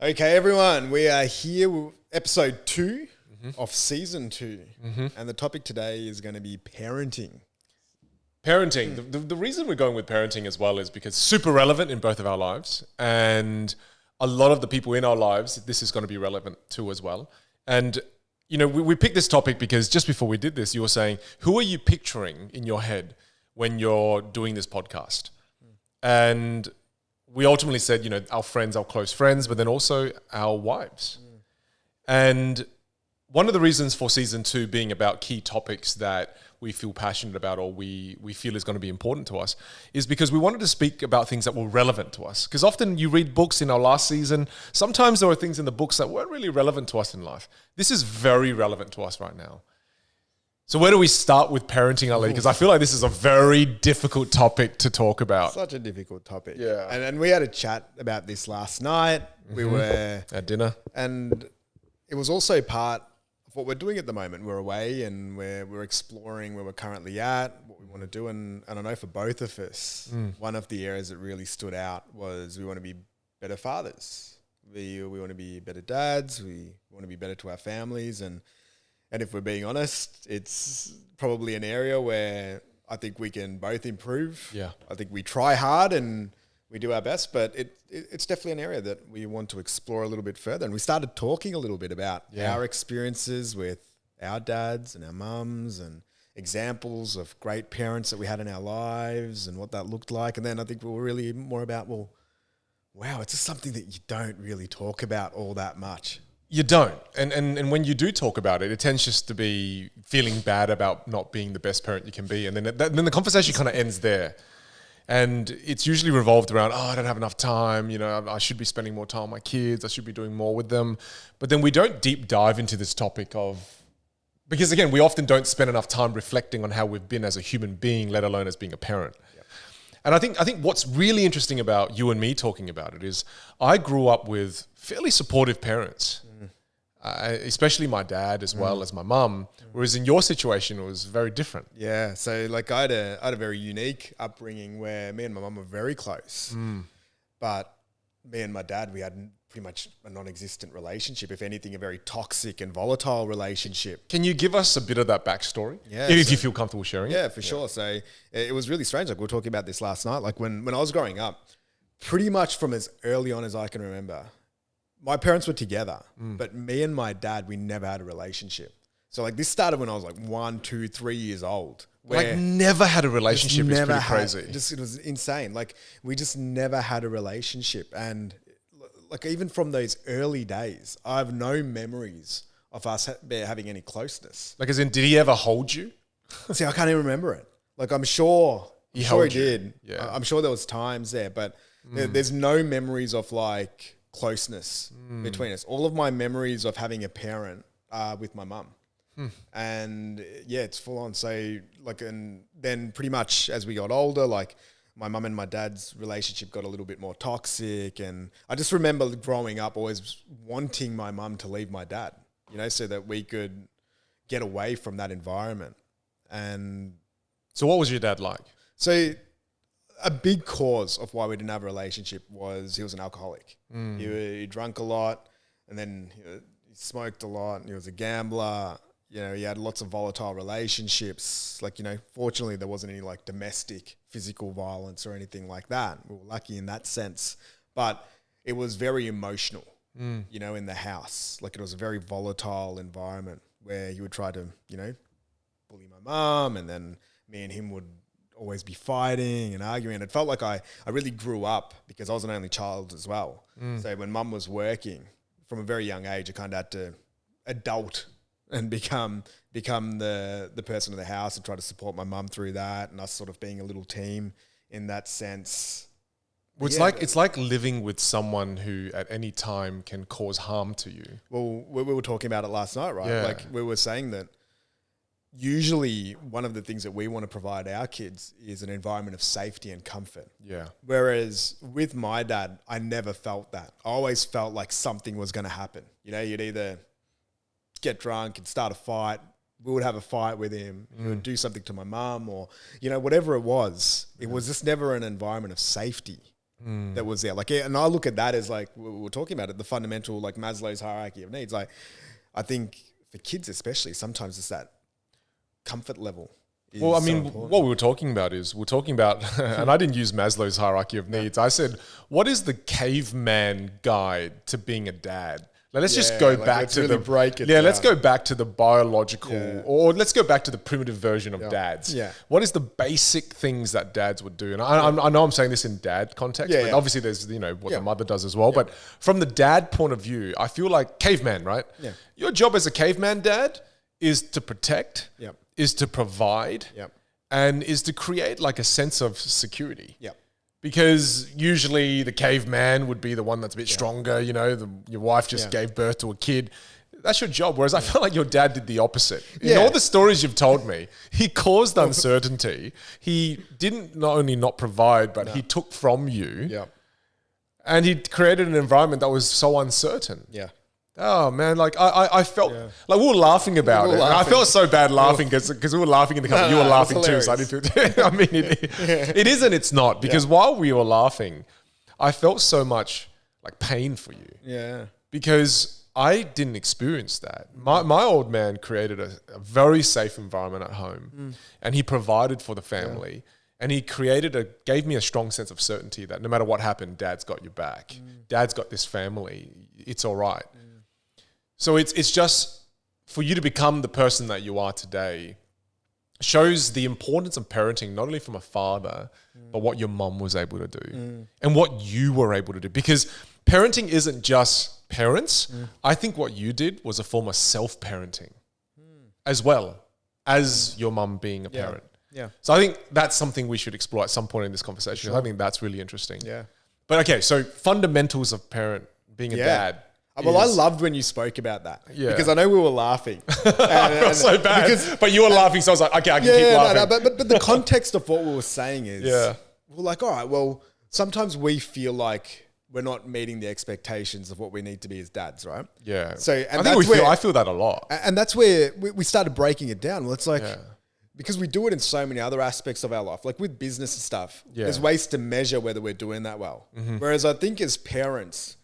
Okay, everyone, we are here with episode 2 of season 2. And the topic today is going to be parenting. Parenting. The reason we're going with parenting as well is because it's super relevant in both of our lives. And a lot of the people in our lives, this is going to be relevant to as well. And, you know, we picked this topic because just before we did this, you were saying, who are you picturing in your head when you're doing this podcast? And we ultimately said, you know, our friends, our close friends, but then also our wives. And one of the reasons for season 2 being about key topics that we feel passionate about or we feel is going to be important to us is because we wanted to speak about things that were relevant to us. Because often you read books in our last season, sometimes there were things in the books that weren't really relevant to us in life. This is very relevant to us right now. So where do we start with parenting, Ali? Because I feel like this is a very difficult topic to talk about. Such a difficult topic. Yeah. And we had a chat about this last night. We were At dinner. And it was also part of what we're doing at the moment. We're away and we're exploring where we're currently at, what we want to do. And I know for both of us, one of the areas that really stood out was we want to be better fathers. We want to be better dads. We want to be better to our families. And if we're being honest, it's probably an area where I think we can both improve. Yeah. I think we try hard and we do our best, but it's definitely an area that we want to explore a little bit further. And we started talking a little bit about our experiences with our dads and our mums and examples of great parents that we had in our lives and what that looked like. And then I think we were really more about, well, wow, it's just something that you don't really talk about all that much. You don't. And when you do talk about it, it tends just to be feeling bad about not being the best parent you can be. And then the conversation kind of ends there. And it's usually revolved around, I don't have enough time. You know, I should be spending more time with my kids. I should be doing more with them. But then we don't deep dive into this topic because again, we often don't spend enough time reflecting on how we've been as a human being, let alone as being a parent. Yep. And I think what's really interesting about you and me talking about it is I grew up with fairly supportive parents. Especially my dad as well as my mum, whereas in your situation it was very different. Yeah, so like I had a very unique upbringing where me and my mum were very close, but me and my dad, we had pretty much a non-existent relationship. If anything, a very toxic and volatile relationship. Can you give us a bit of that backstory? Yeah, if you feel comfortable sharing it? Yeah, for sure. So it was really strange. Like we were talking about this last night. Like when I was growing up, pretty much from as early on as I can remember, my parents were together, but me and my dad, we never had a relationship. So like this started when I was like 1, 2, 3 years old. Like never had a relationship is pretty crazy. It was insane. Like we just never had a relationship. And like even from those early days, I have no memories of us having any closeness. Like as in, did he ever hold you? See, I can't even remember it. Like I'm sure he did. Yeah. I'm sure there was times there, but there's no memories of like closeness between us. All of my memories of having a parent are with my mum. And yeah, it's full on. So like, and then pretty much as we got older, like my mum and my dad's relationship got a little bit more toxic. And I just remember growing up always wanting my mum to leave my dad, you know, so that we could get away from that environment. And so what was your dad like? So a big cause of why we didn't have a relationship was he was an alcoholic. He drank a lot, and then he smoked a lot, and he was a gambler. You know, he had lots of volatile relationships. Like, you know, fortunately there wasn't any like domestic physical violence or anything like that. We were lucky in that sense. But it was very emotional, you know, in the house. Like it was a very volatile environment where he would try to, you know, bully my mum, and then me and him would always be fighting and arguing. And it felt like I really grew up because I was an only child as well. So when mum was working from a very young age, I kind of had to adult and become the person of the house and try to support my mum through that, and us sort of being a little team in that sense. Well, it's like living with someone who at any time can cause harm to you. Well, we were talking about it last night, right? Yeah. Like we were saying that usually one of the things that we want to provide our kids is an environment of safety and comfort. Yeah. Whereas with my dad, I never felt that. I always felt like something was going to happen. You know, you'd either get drunk and start a fight. We would have a fight with him. He would do something to my mum, or, you know, whatever it was. It was just never an environment of safety. that was there. Like, and I look at that as like, we were talking about it, the fundamental, like Maslow's hierarchy of needs. Like, I think for kids especially, sometimes it's that comfort level. Well, I mean, what we were talking about, and I didn't use Maslow's hierarchy of needs. I said, what is the caveman guide to being a dad? Like, let's just go back to let's go back to the biological, or let's go back to the primitive version of dads. Yeah. What is the basic things that dads would do? And I know I'm saying this in dad context, but obviously there's, what the mother does as well. But from the dad point of view, I feel like caveman, right? Yeah. Your job as a caveman dad is to protect, is to provide, and is to create like a sense of security. Yeah. Because usually the caveman would be the one that's a bit stronger, your wife just gave birth to a kid. That's your job. Whereas I felt like your dad did the opposite. In all the stories you've told me, he caused uncertainty. He didn't not only not provide, but he took from you. Yeah. And he created an environment that was so uncertain. Yeah. Oh man, like I felt like we were laughing about it. I felt so bad laughing because we were laughing in the company. You were laughing too, so I didn't feel. I mean, it is and it's not, because while we were laughing, I felt so much like pain for you. Yeah, because I didn't experience that. My old man created a very safe environment at home, and he provided for the family. And he gave me a strong sense of certainty that no matter what happened, Dad's got your back. Dad's got this family. It's all right. So it's just for you to become the person that you are today shows the importance of parenting, not only from a father, but what your mum was able to do and what you were able to do. Because parenting isn't just parents. I think what you did was a form of self-parenting as well as your mum being a parent. Yeah. So I think that's something we should explore at some point in this conversation. Sure. I think that's really interesting. Yeah. But okay, so fundamentals of being a dad. Well, I loved when you spoke about that because I know we were laughing. I felt so bad, but you were laughing, so I was like, okay, I can keep laughing. But the context of what we were saying is, we're like, all right, well, sometimes we feel like we're not meeting the expectations of what we need to be as dads, right? Yeah. So, and I feel that a lot. And that's where we started breaking it down. Well, it's like, because we do it in so many other aspects of our life, like with business and stuff, there's ways to measure whether we're doing that well. Whereas I think as parents,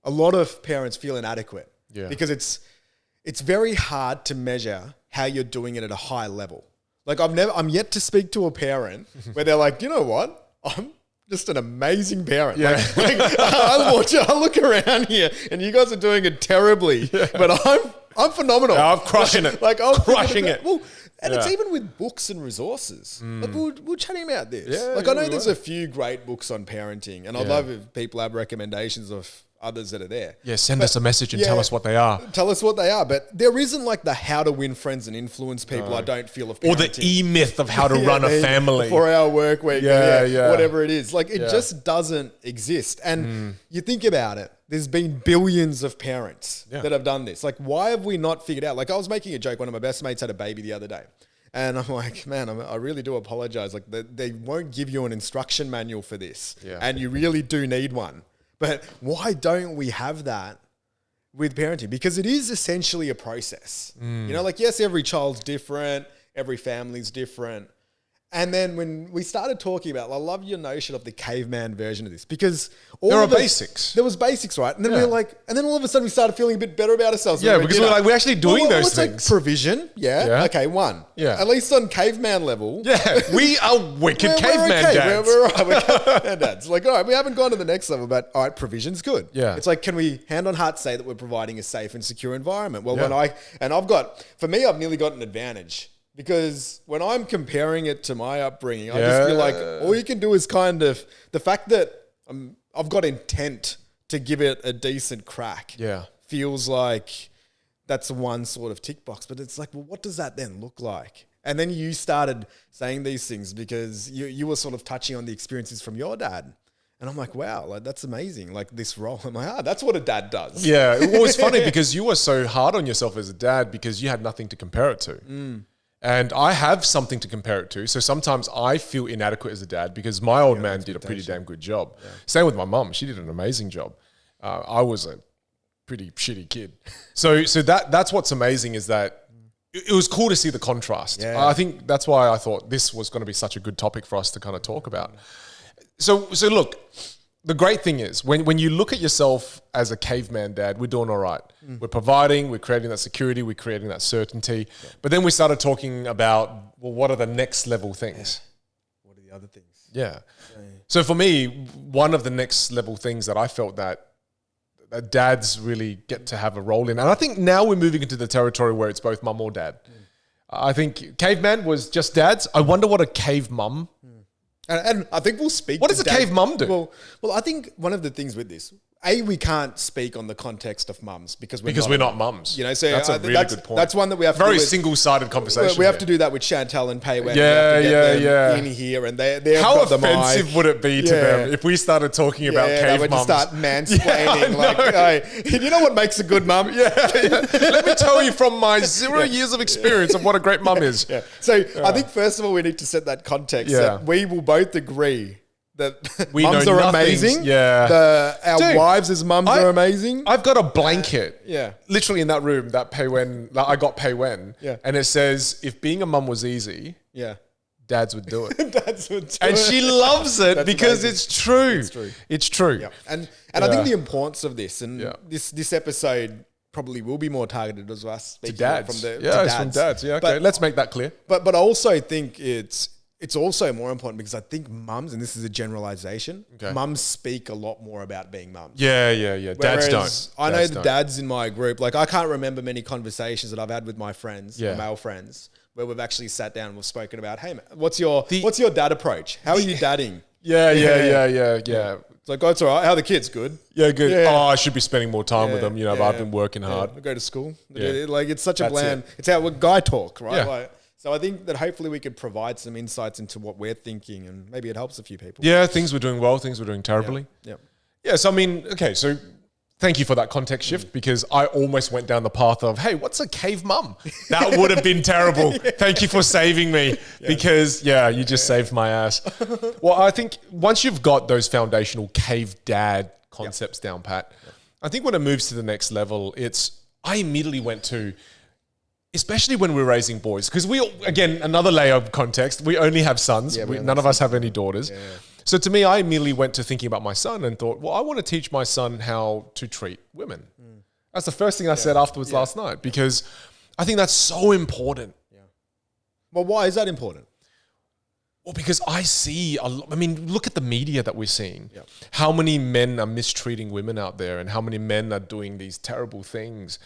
a lot of parents feel inadequate because it's very hard to measure how you're doing it at a high level. Like I'm yet to speak to a parent where they're like, you know what? I'm just an amazing parent. Yeah. I look around here and you guys are doing it terribly, but I'm phenomenal. Yeah, I'm crushing it. Like I'm crushing it. Well, and it's even with books and resources. Like we're chatting about this. I know there's a few great books on parenting, and I'd love if people have recommendations of others that are there. Yeah, send us a message and tell us what they are. Tell us what they are. But there isn't like the how to win friends and influence people, I don't feel, of parenting. Or the E-myth of how to run a family. 4-hour work week, whatever it is. Like it just doesn't exist. And you think about it, there's been billions of parents that have done this. Like why have we not figured out? Like I was making a joke, one of my best mates had a baby the other day. And I'm like, man, I really do apologize. Like they won't give you an instruction manual for this. Yeah. And you really do need one. But why don't we have that with parenting? Because it is essentially a process. Like, yes, every child's different. Every family's different. And then when we started talking about, I love your notion of the caveman version of this, because there are basics. There was basics, right? And then we were like, and then all of a sudden we started feeling a bit better about ourselves. Yeah, because we're like, we're actually doing those things. Like provision, okay, one. Yeah. At least on caveman level. Yeah, we are wicked caveman dads. We're all right, we're caveman dads. Like, all right, we haven't gone to the next level, but all right, provision's good. Yeah. It's like, can we hand on heart say that we're providing a safe and secure environment? Well, I've nearly got an advantage. Because when I'm comparing it to my upbringing, I just feel like all you can do is kind of the fact that I've got intent to give it a decent crack. Yeah, feels like that's one sort of tick box. But it's like, well, what does that then look like? And then you started saying these things because you were sort of touching on the experiences from your dad. And I'm like, wow, like that's amazing. Like this role. I'm like, that's what a dad does. Yeah, well, it's funny because you were so hard on yourself as a dad because you had nothing to compare it to. And I have something to compare it to. So sometimes I feel inadequate as a dad because my old man did a pretty damn good job. Yeah. Same with my mum. She did an amazing job. I was a pretty shitty kid. So that's what's amazing is that it was cool to see the contrast. Yeah. I think that's why I thought this was going to be such a good topic for us to kind of talk about. So look, the great thing is when you look at yourself as a caveman dad, we're doing all right. We're providing, we're creating that security, we're creating that certainty. Yeah. But then we started talking about, well, what are the next level things? What are the other things? Yeah. So for me, one of the next level things that I felt that dads really get to have a role in, and I think now we're moving into the territory where it's both mum or dad. I think caveman was just dads. I wonder what a cave mum. And I think we'll speak. What does a cave mum do? Well, I think one of the things with this, we can't speak on the context of mums because we're not mums. You know, so that's a really good point. That's one that we have. Very single-sided conversation. We have to do that with Chantal and Pei. Yeah. In here, and they're how offensive would it be to them if we started talking about cave mums? They would start mansplaining. Hey, you know what makes a good mum? Let me tell you from my 0 years of experience of what a great mum is. Yeah. So I think first of all we need to set that context that we will both agree that mums are amazing. Yeah. Our wives as mums are amazing. I've got a blanket. Yeah. Literally in that room that I got Pei Wen. Yeah. And it says, if being a mum was easy, dads would do it. Dads would do it. And she loves it because it's true. It's true. Yeah. And I think the importance of this, and this episode probably will be more targeted as us speaking to dads. to dads. From dads. Yeah, okay. Let's make that clear. But I also think it's also more important because I think mums, and this is a generalization, mums speak a lot more about being mums. Yeah. Dads don't. I know the dads in my group, like I can't remember many conversations that I've had with my friends, my male friends, where we've actually sat down and we've spoken about, hey, man, what's your dad approach? How are you dadding? Yeah. It's like, oh, it's all right. How are the kids? Good. Yeah, good. Yeah. Oh, I should be spending more time with them. You know, but I've been working hard. I go to school. Like it's such a bland, it's how guy talk, right? Yeah. So I think that hopefully we could provide some insights into what we're thinking, and maybe it helps a few people. Yeah, things we're doing well, things we're doing terribly. Yeah. So I mean, okay, so thank you for that context shift because I almost went down the path of, hey, what's a cave mum? That would have been terrible. Thank you for saving me because you just saved my ass. Well, I think once you've got those foundational cave dad concepts down pat, I think when it moves to the next level, I immediately went to, especially when we're raising boys, because again, another layer of context, we only have sons. None of us have any daughters. Yeah. So to me, I immediately went to thinking about my son and thought, well, I want to teach my son how to treat women. That's the first thing I said afterwards last night, because I think that's so important. Yeah. Well, why is that important? Well, because I see, look at the media that we're seeing. Yeah. How many men are mistreating women out there and how many men are doing these terrible things.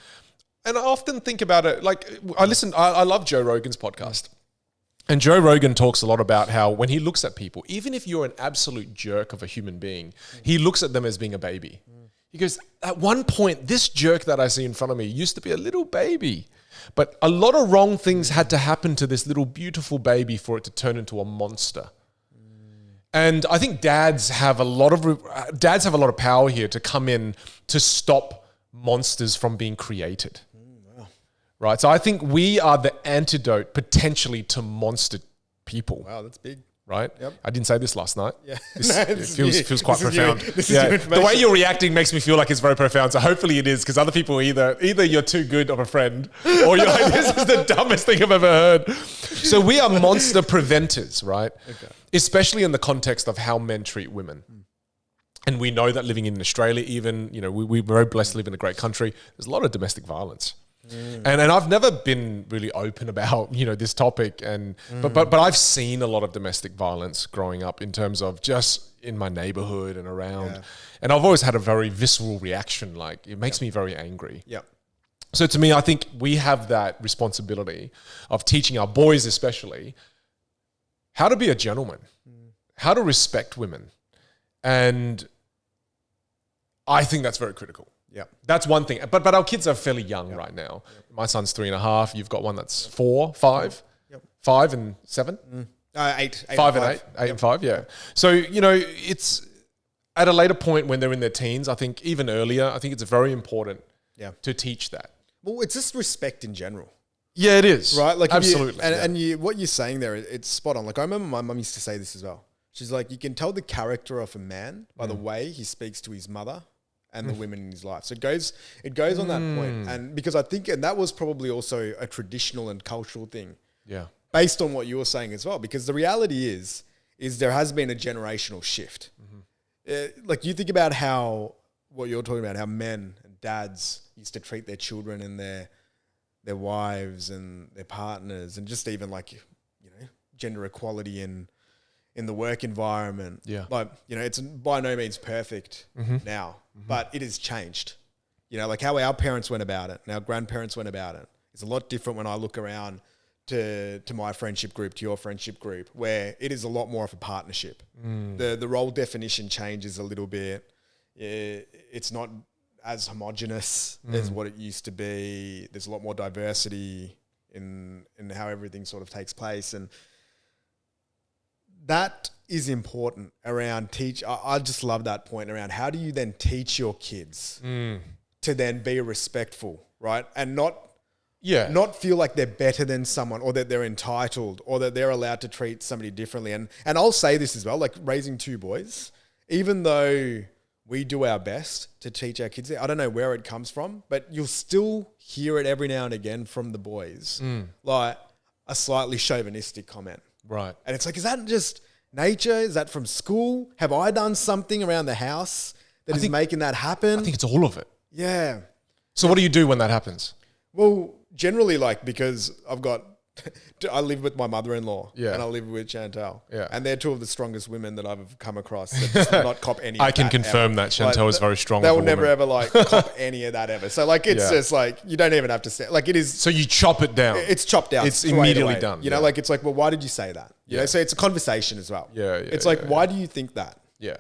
And I often think about it, like I love Joe Rogan's podcast. And Joe Rogan talks a lot about how when he looks at people, even if you're an absolute jerk of a human being, he looks at them as being a baby. He goes, at one point, this jerk that I see in front of me used to be a little baby. But a lot of wrong things had to happen to this little beautiful baby for it to turn into a monster. And I think dads have a lot of power here to come in to stop monsters from being created. Right, so I think we are the antidote potentially to monster people. Wow, that's big. Right? Yep. I didn't say this last night. Yeah. It feels quite profound. The way you're reacting makes me feel like it's very profound. So hopefully it is, because other people either you're too good of a friend or you're like, this is the dumbest thing I've ever heard. So we are monster preventers, right? Okay. Especially in the context of how men treat women. And we know that living in Australia, even, we're very blessed to live in a great country. There's a lot of domestic violence. And I've never been really open about this topic, but I've seen a lot of domestic violence growing up in terms of just in my neighborhood and around, and I've always had a very visceral reaction. Like it makes me very angry. Yeah. So to me, I think we have that responsibility of teaching our boys, especially, how to be a gentleman, how to respect women, and I think that's very critical. Yeah, that's one thing. But our kids are fairly young right now. Yep. My son's 3.5. You've got one that's 4, 5, 5 and 7, 8, 5 and 8 and 5. Yeah. So it's at a later point when they're in their teens. I think even earlier. I think it's very important. To teach that. Well, it's just respect in general. Yeah, it is. Right. Like absolutely. What you're saying there, it's spot on. Like I remember my mum used to say this as well. She's like, you can tell the character of a man by the way he speaks to his mother and the women in his life. So it goes on that point. And because I think, and that was probably also a traditional and cultural thing. Yeah. Based on what you were saying as well. Because the reality is, is there has been a generational shift. Like you think about what you're talking about, how men and dads used to treat their children and their wives and their partners, and just even like, gender equality in the work environment. Yeah. Like, it's by no means perfect now, but it has changed. Like how our parents went about it and our grandparents went about it. It's a lot different when I look around to my friendship group, to your friendship group, where it is a lot more of a partnership. The role definition changes a little bit. It's not as homogenous as what it used to be. There's a lot more diversity in how everything sort of takes place. And that is important around I just love that point around how do you then teach your kids to then be respectful, right? And not feel like they're better than someone, or that they're entitled, or that they're allowed to treat somebody differently. And I'll say this as well, like raising two boys, even though we do our best to teach our kids, I don't know where it comes from, but you'll still hear it every now and again from the boys, like a slightly chauvinistic comment. Right. And it's like, is that just nature? Is that from school? Have I done something around the house that is making that happen? I think it's all of it. Yeah. So what do you do when that happens? Well, generally, like, because I live with my mother-in-law, Yeah. and I live with Chantal, Yeah. and they're two of the strongest women that I've come across. That just not cop any. I of can that confirm ever. that Chantal is very strong. They as a will never woman. ever like cop any of that ever. So like, it's just like you don't even have to say like it is. So you chop it down. It's chopped out. It's straight immediately away. done. You know, like it's like, well, why did you say that? You know, so it's a conversation as well. It's like, why do you think that? Yeah.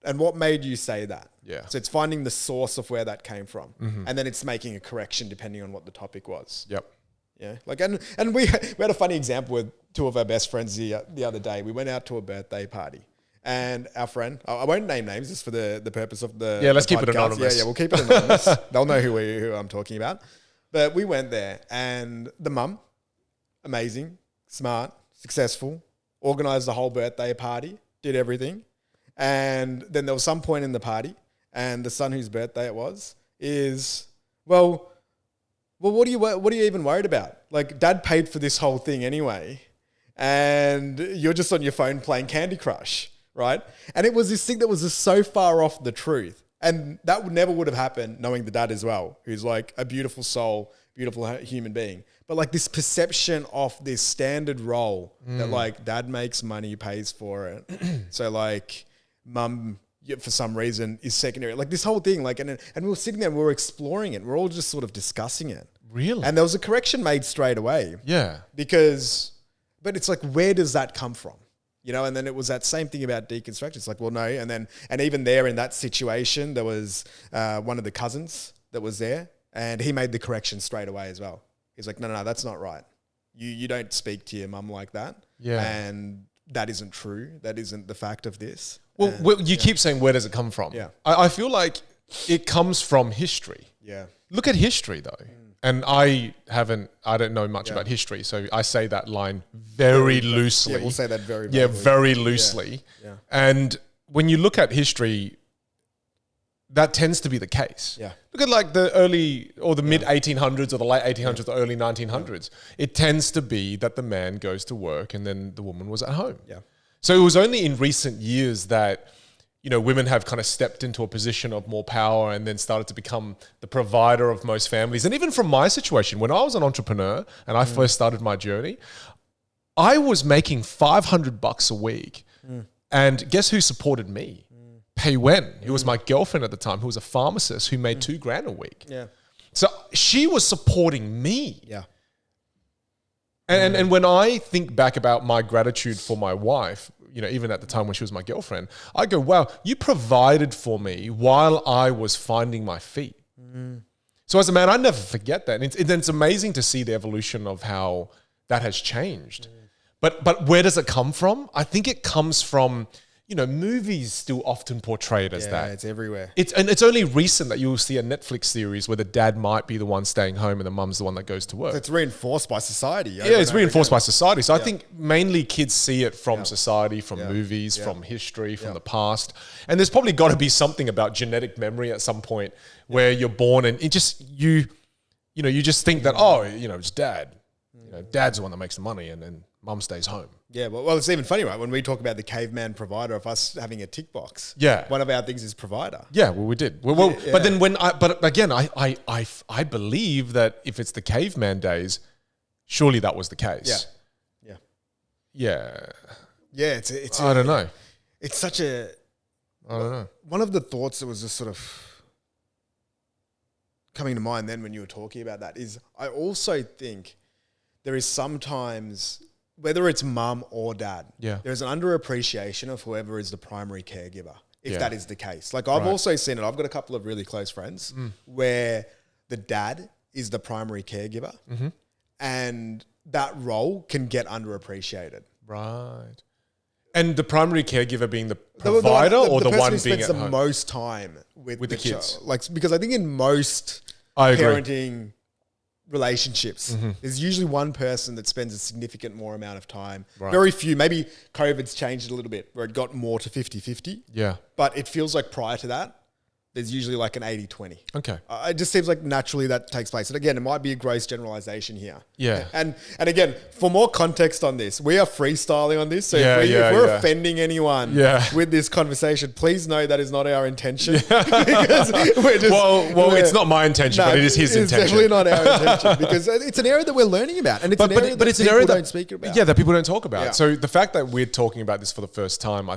And what made you say that? Yeah. So it's finding the source of where that came from, and then it's making a correction depending on what the topic was. Yep. Yeah, like and we had a funny example with two of our best friends the other day. We went out to a birthday party, and our friend, I won't name names just for the purpose of the let's keep it podcast. anonymous. Yeah, we'll keep it anonymous. They'll know who I'm talking about. But we went there, and the mum, amazing, smart, successful, organized the whole birthday party, did everything, and then there was some point in the party, and the son whose birthday it was is well, what are you even worried about? Like, dad paid for this whole thing anyway, and you're just on your phone playing Candy Crush, right? And it was this thing that was just so far off the truth. And that never would have happened knowing the dad as well, who's like a beautiful soul, beautiful human being. But like this perception of this standard role that like dad makes money, pays for it. So like mum, for some reason, is secondary. Like this whole thing, like, and we were sitting there and we were exploring it. We're all just sort of discussing it. Really? And there was a correction made straight away. Yeah. But it's like, where does that come from? You know, and then it was that same thing about deconstruction. It's like, well, no. And even there in that situation, there was one of the cousins that was there, and he made the correction straight away as well. He's like, no, that's not right. You don't speak to your mum like that. Yeah. And that isn't true. That isn't the fact of this. Well, you keep saying, where does it come from? Yeah. I feel like it comes from history. Yeah. Look at history though. And I don't know much about history. So I say that line very loosely. Yeah, we'll say that very very loosely. Yeah. And when you look at history, that tends to be the case. Yeah. Look at like the early or the mid 1800s or the late 1800s, the early 1900s. It tends to be that the man goes to work and then the woman was at home. Yeah. So it was only in recent years that, you know, women have kind of stepped into a position of more power and then started to become the provider of most families. And even from my situation, when I was an entrepreneur and I first started my journey, I was making $500 a week. And guess who supported me? Pei Wen, who was my girlfriend at the time, who was a pharmacist who made $2,000 a week. Yeah. So she was supporting me. Yeah. And when I think back about my gratitude for my wife, you know, even at the time when she was my girlfriend, I go, wow, you provided for me while I was finding my feet. So as a man, I never forget that. And it's amazing to see the evolution of how that has changed. But where does it come from? I think it comes from, you know, movies still often portray it as that. Yeah, it's everywhere. It's only recent that you'll see a Netflix series where the dad might be the one staying home and the mum's the one that goes to work. It's reinforced by society. Yeah, it's reinforced by society. So I think mainly kids see it from society, from movies, from history, from the past. And there's probably got to be something about genetic memory at some point where you're born and it just, you just think that, oh, you know, it's dad. You know, dad's the one that makes the money and then mum stays home. Yeah, well, it's even funny, right? When we talk about the caveman provider of us having a tick box, Yeah. one of our things is provider. Yeah, well, we did. But then but again, I believe that if it's the caveman days, surely that was the case. Yeah. Yeah. Yeah, it's I don't know. It's such a... I don't know. One of the thoughts that was just sort of coming to mind then when you were talking about that is I also think there is sometimes, whether it's mum or dad, there's an underappreciation of whoever is the primary caregiver, if that is the case. Like I've also seen it. I've got a couple of really close friends where the dad is the primary caregiver and that role can get underappreciated. Right. And the primary caregiver being the provider or the one being at home? The most time with the kids. child. Like, because I think in most parenting relationships, there's usually one person that spends a significant more amount of time. Right. Very few. Maybe COVID's changed it a little bit where it got more to 50-50. Yeah. But it feels like prior to that, there's usually like an 80-20. Okay. It just seems like naturally that takes place. And again, it might be a gross generalization here. Yeah. And again, for more context on this, we are freestyling on this. So if we're offending anyone with this conversation, please know that is not our intention. Because we're just... Well, it's not my intention, but it is his intention. It's definitely not our intention because it's an area that we're learning about. And it's an area that people don't speak about. Yeah, that people don't talk about. Yeah. So the fact that we're talking about this for the first time,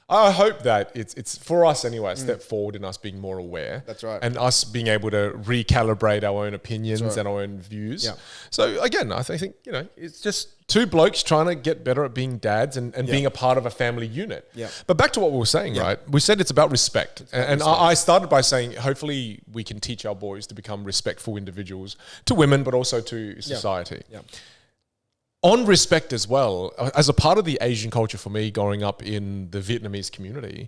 I hope that it's for us anyway, a step forward in us being more aware. That's right. And us being able to recalibrate our own opinions and our own views. Yeah. So again, I think, it's just two blokes trying to get better at being dads and being a part of a family unit. Yeah. But back to what we were saying, right? We said it's about respect. I started by saying, hopefully we can teach our boys to become respectful individuals to women, but also to society. Yeah. On respect as well, as a part of the Asian culture for me growing up in the Vietnamese community,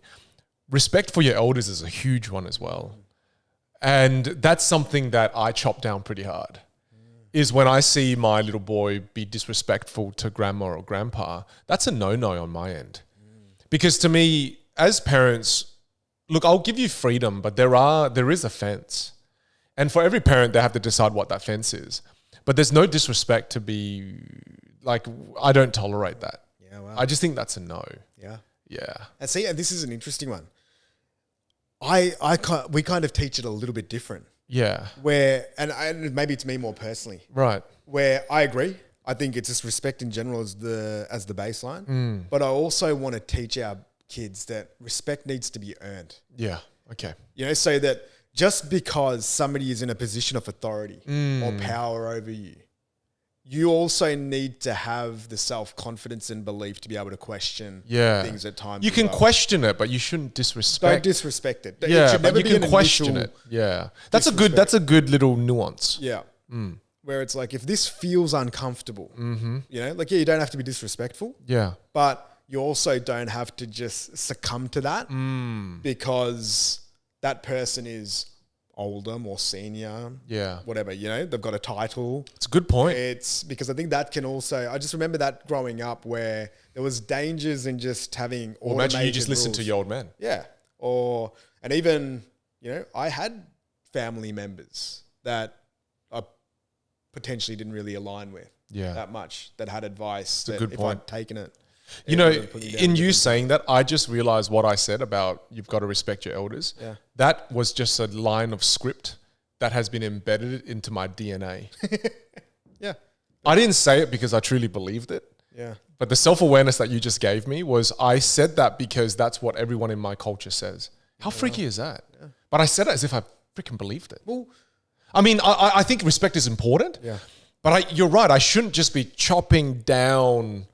respect for your elders is a huge one as well. And that's something that I chop down pretty hard, is when I see my little boy be disrespectful to grandma or grandpa, that's a no-no on my end. Because to me, as parents, look, I'll give you freedom, but there is a fence. And for every parent, they have to decide what that fence is. But there's no disrespect to be... Like, I don't tolerate that. Yeah, wow. I just think that's a no. Yeah. Yeah. And see, and this is an interesting one. We kind of teach it a little bit different. Yeah. Where, and maybe it's me more personally. Right. Where I agree. I think it's just respect in general as the baseline. But I also want to teach our kids that respect needs to be earned. Yeah. Okay. So that just because somebody is in a position of authority or power over you, you also need to have the self-confidence and belief to be able to question things at times. You can question it, but you shouldn't disrespect. Don't disrespect it. Yeah, but you can question it. Yeah. That's a good little nuance. Yeah. Where it's like, if this feels uncomfortable, you don't have to be disrespectful. Yeah. But you also don't have to just succumb to that because that person is older, more senior, whatever, they've got a title. It's a good point. It's because I think that can also, I just remember that growing up where there was dangers in just having automated imagine you just listen to your old man. Yeah. And even, I had family members that I potentially didn't really align with that much, that had advice that if I'd taken it. In you saying that, I just realized what I said about you've got to respect your elders. Yeah. That was just a line of script that has been embedded into my DNA. Yeah. I didn't say it because I truly believed it. Yeah. But the self-awareness that you just gave me was I said that because that's what everyone in my culture says. How freaky is that? Yeah. But I said it as if I freaking believed it. Well, I mean, I think respect is important. Yeah. But you're right. I shouldn't just be chopping down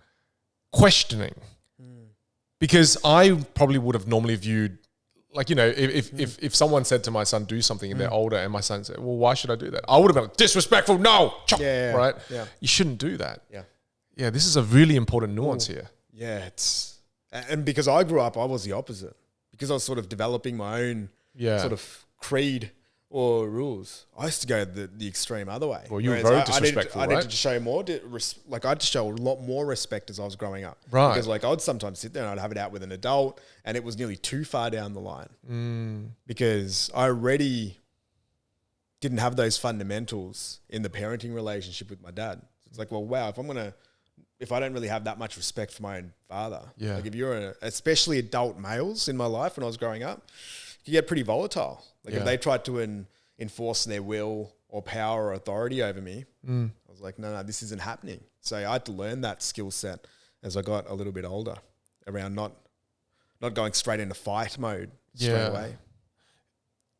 questioning, because I probably would have normally viewed, like, if someone said to my son, do something and they're older and my son said, well, why should I do that? I would have been like, disrespectful, no, chop, right? Yeah. You shouldn't do that. Yeah. Yeah, this is a really important nuance here. Yeah, and because I grew up, I was the opposite. Because I was sort of developing my own sort of creed or rules. I used to go the extreme other way. Well, you were very disrespectful, I needed to show more, I had to show a lot more respect as I was growing up. Right. Because I would sometimes sit there and I'd have it out with an adult and it was nearly too far down the line. Because I already didn't have those fundamentals in the parenting relationship with my dad. It's like, well, wow, if I'm going to if I don't really have that much respect for my own father, Yeah. like if you're especially adult males in my life when I was growing up, you get pretty volatile. Like if they tried to enforce their will or power or authority over me, I was like, no, this isn't happening. So I had to learn that skill set as I got a little bit older around not going straight into fight mode straight away.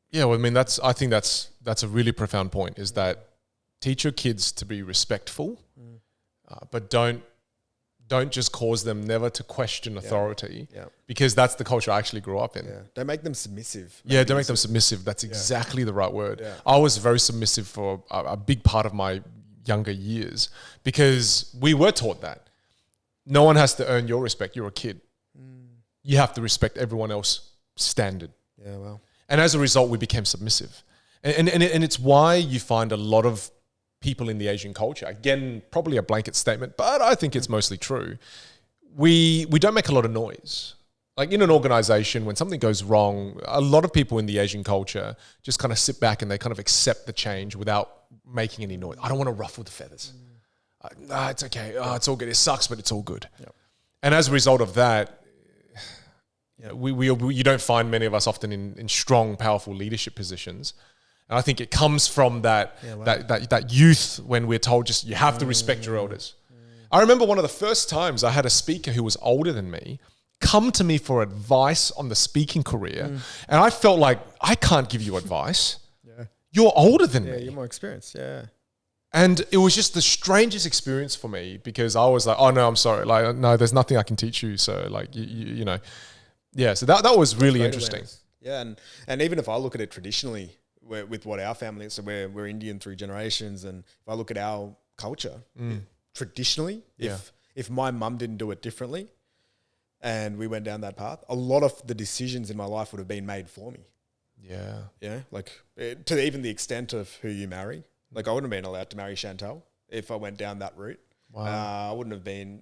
Yeah, well, I mean, I think that's a really profound point, is that teach your kids to be respectful, but don't just cause them never to question authority, because that's the culture I actually grew up in. Yeah. Don't make them submissive. Don't make them submissive. That's exactly the right word. Yeah. I was very submissive for a big part of my younger years, because we were taught that no one has to earn your respect. You're a kid. You have to respect everyone else's standard. Yeah, well. And as a result, we became submissive. And it's why you find a lot of people in the Asian culture, again, probably a blanket statement, but I think it's mostly true. We don't make a lot of noise. Like in an organization, when something goes wrong, a lot of people in the Asian culture just kind of sit back and they kind of accept the change without making any noise. I don't want to ruffle the feathers. It's okay. It's all good. It sucks, but it's all good. Yep. And as a result of that, you don't find many of us often in strong, powerful leadership positions. And I think it comes from that youth, when we're told just you have to respect your elders. I remember one of the first times I had a speaker who was older than me come to me for advice on the speaking career. And I felt like, I can't give you advice. You're older than me. Yeah, you're more experienced. Yeah. And it was just the strangest experience for me, because I was like, oh no, I'm sorry. Like, no, there's nothing I can teach you. So like, you know, so that was really interesting. Awareness. Yeah. And even if I look at it traditionally, with what our family is, so we're Indian through generations. And if I look at our culture, traditionally, if my mum didn't do it differently and we went down that path, a lot of the decisions in my life would have been made for me. Yeah. Yeah. Like to even the extent of who you marry. Like I wouldn't have been allowed to marry Chantal if I went down that route. Wow.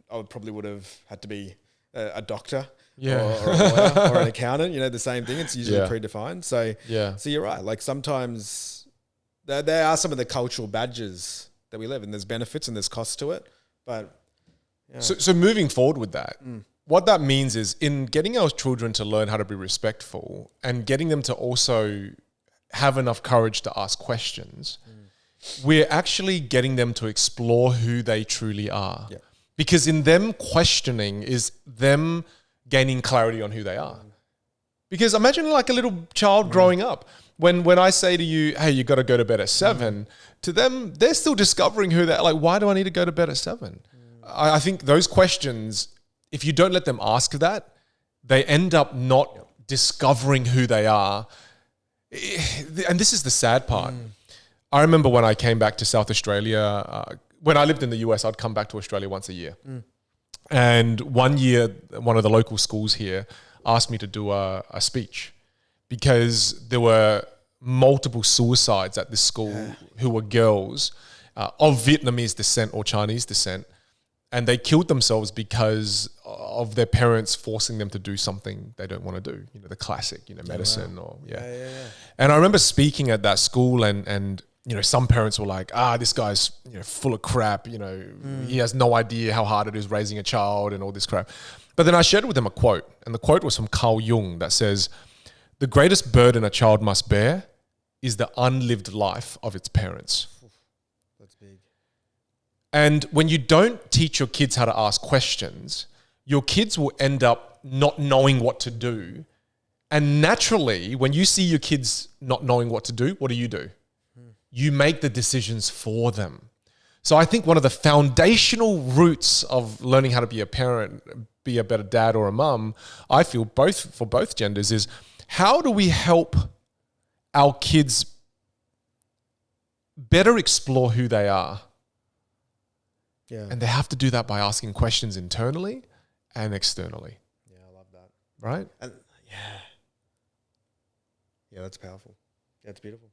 I probably would have had to be a doctor or a lawyer or an accountant, the same thing. It's usually predefined. So you're right. Like sometimes there are some of the cultural badges that we live in. There's benefits and there's costs to it. But so moving forward with that, what that means is, in getting our children to learn how to be respectful and getting them to also have enough courage to ask questions, we're actually getting them to explore who they truly are. Yeah. Because in them questioning is them gaining clarity on who they are. Because imagine like a little child growing up. When I say to you, hey, you got to go to bed at 7, to them, they're still discovering who they're like, why do I need to go to bed at 7? I think those questions, if you don't let them ask that, they end up not discovering who they are. And this is the sad part. I remember when I came back to South Australia, when I lived in the US, I'd come back to Australia once a year. And one year, one of the local schools here asked me to do a speech, because there were multiple suicides at this school who were girls of Vietnamese descent or Chinese descent. And they killed themselves because of their parents forcing them to do something they don't want to do. The classic, medicine And I remember speaking at that school, and some parents were like, this guy's full of crap. He has no idea how hard it is raising a child and all this crap. But then I shared with them a quote, and the quote was from Carl Jung that says, "The greatest burden a child must bear is the unlived life of its parents." That's big. And when you don't teach your kids how to ask questions, your kids will end up not knowing what to do. And naturally, when you see your kids not knowing what to do, what do? You make the decisions for them. So I think one of the foundational roots of learning how to be a parent, be a better dad or a mum, I feel for both genders, is how do we help our kids better explore who they are? Yeah. And they have to do that by asking questions internally and externally. Yeah, I love that. Right? And yeah, that's powerful. Yeah, it's beautiful.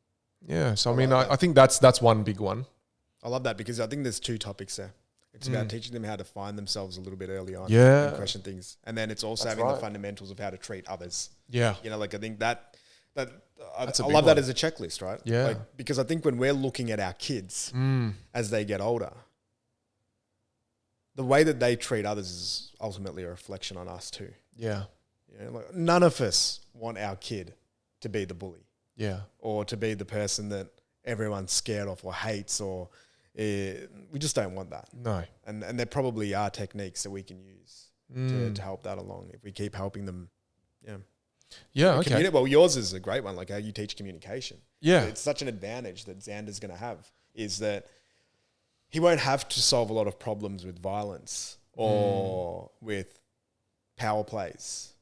Yeah. So I think that's one big one. I love that, because I think there's two topics there. It's about teaching them how to find themselves a little bit early on and question things. And then it's also having the fundamentals of how to treat others. Yeah. I think I love that as a checklist, right? Yeah. Because I think when we're looking at our kids as they get older, the way that they treat others is ultimately a reflection on us too. Yeah. You know, like none of us want our kid to be the bully. Yeah. Or to be the person that everyone's scared of or hates, or we just don't want that. No. And there probably are techniques that we can use to help that along if we keep helping them. Yeah. Yeah. Okay. Well, yours is a great one, like how you teach communication. Yeah. It's such an advantage that Xander's going to have, is that he won't have to solve a lot of problems with violence or with power plays,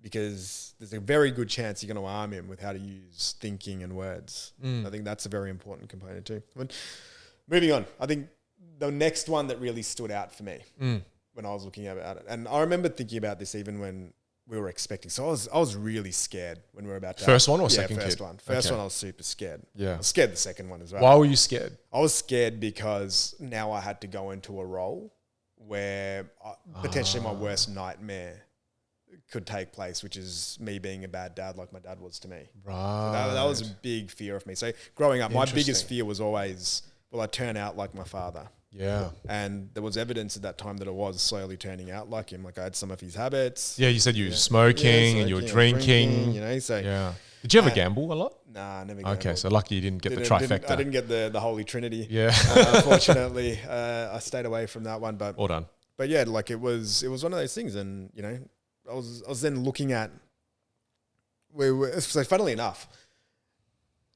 because there's a very good chance you're going to arm him with how to use thinking and words. I think that's a very important component too. But moving on, I think the next one that really stood out for me when I was looking at it, and I remember thinking about this even when we were expecting. So I was really scared when we were about to First one or second first kid? one. First Okay. one I was super scared. Yeah. I was scared the second one as well. Why were you scared? I was scared because now I had to go into a role where potentially my worst nightmare could take place, which is me being a bad dad like my dad was to me. Right. So that was a big fear of me. So growing up, my biggest Interesting. fear was always, will I turn out like my father? Yeah. And there was evidence at that time that I was slowly turning out like him. Like I had some of his habits. Yeah. You said you were smoking and you were drinking. You know, so Yeah. Did you ever gamble a lot? nah, never. Okay. gambled. So lucky you didn't get the trifecta. I didn't get the Holy Trinity. Yeah. Unfortunately, I stayed away from that one. But All done. yeah, like it was one of those things, and you know, I was then looking at so funnily enough,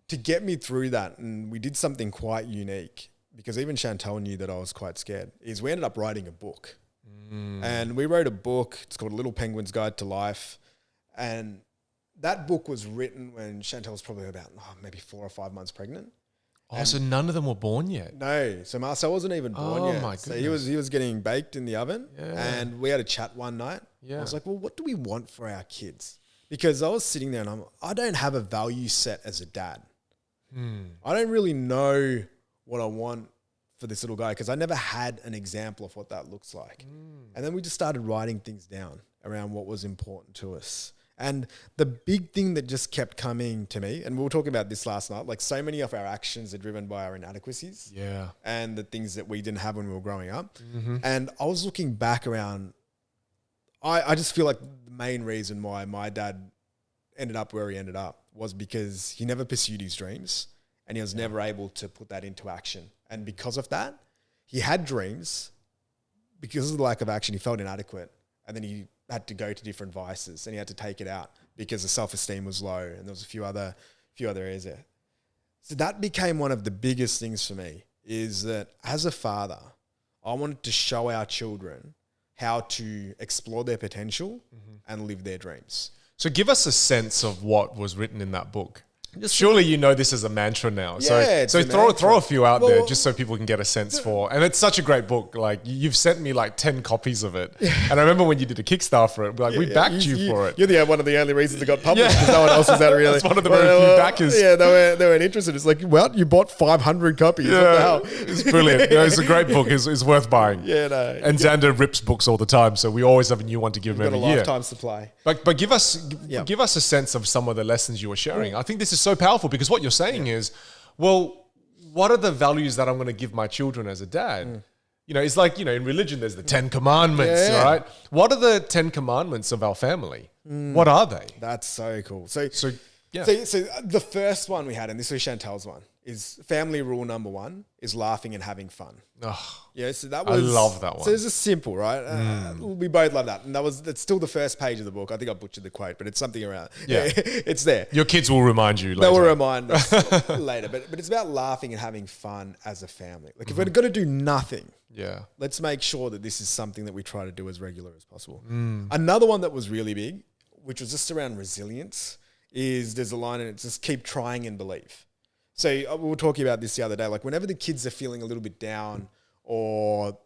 to get me through that, and we did something quite unique, because even Chantal knew that I was quite scared, is we ended up writing a book. And we wrote a book. It's called A Little Penguin's Guide to Life. And that book was written when Chantal was probably about maybe 4 or 5 months pregnant. Oh, so none of them were born yet? No, so Marcel wasn't even born Oh yet. my So goodness. he was getting baked in the oven. Yeah. And we had a chat one night. Yeah. I was like, well, what do we want for our kids? Because I was sitting there and I don't have a value set as a dad. I don't really know what I want for this little guy, because I never had an example of what that looks like. And then we just started writing things down around what was important to us. And the big thing that just kept coming to me, and we were talking about this last night, like so many of our actions are driven by our inadequacies Yeah. and the things that we didn't have when we were growing up. And I was looking back around, I just feel like the main reason why my dad ended up where he ended up was because he never pursued his dreams, and he was never able to put that into action. And because of that, he had dreams. Because of the lack of action, he felt inadequate. And then he had to go to different vices, and he had to take it out because the self-esteem was low, and there was a few other areas there. So that became one of the biggest things for me, is that as a father, I wanted to show our children how to explore their potential and live their dreams. So give us a sense of what was written in that book. Surely you know this is a mantra now. Yeah, so it's a throw mantra. a few out there Well, just so people can get a sense for. And it's such a great book. Like you've sent me like 10 copies of it. And I remember when you did a Kickstarter for it, like we backed you for it. You're one of the only reasons it got published, because no one else was that really. That's one of the very few backers. Yeah, they weren't interested. It's like, well, you bought 500 copies. What the hell? It's brilliant. No, it's a great book. It's worth buying. Yeah, no. And Xander rips books all the time, so we always have a new one to give him Got a every year. lifetime supply. But give us a sense of some of the lessons you were sharing. I think this is so powerful, because what you're saying is, well, what are the values that I'm going to give my children as a dad? You know, it's like, you know, in religion, there's the 10 commandments, Yeah. right? What are the 10 commandments of our family? What are they? That's so cool. So yeah. So the first one we had, and this was Chantal's one, is family rule number 1 is laughing and having fun. Oh, Yeah, so that I was. love that one. So it's just simple, right? We both love that, and that's still the first page of the book. I think I butchered the quote, but it's something around. Yeah. It's there. your kids will remind you later. They will remind us later, but it's about laughing and having fun as a family. Like if we're going to do nothing, Yeah. let's make sure that this is something that we try to do as regular as possible. Another one that was really big, which was just around resilience, is there's a line and it's just keep trying and believe. So we were talking about this the other day, like whenever the kids are feeling a little bit down, or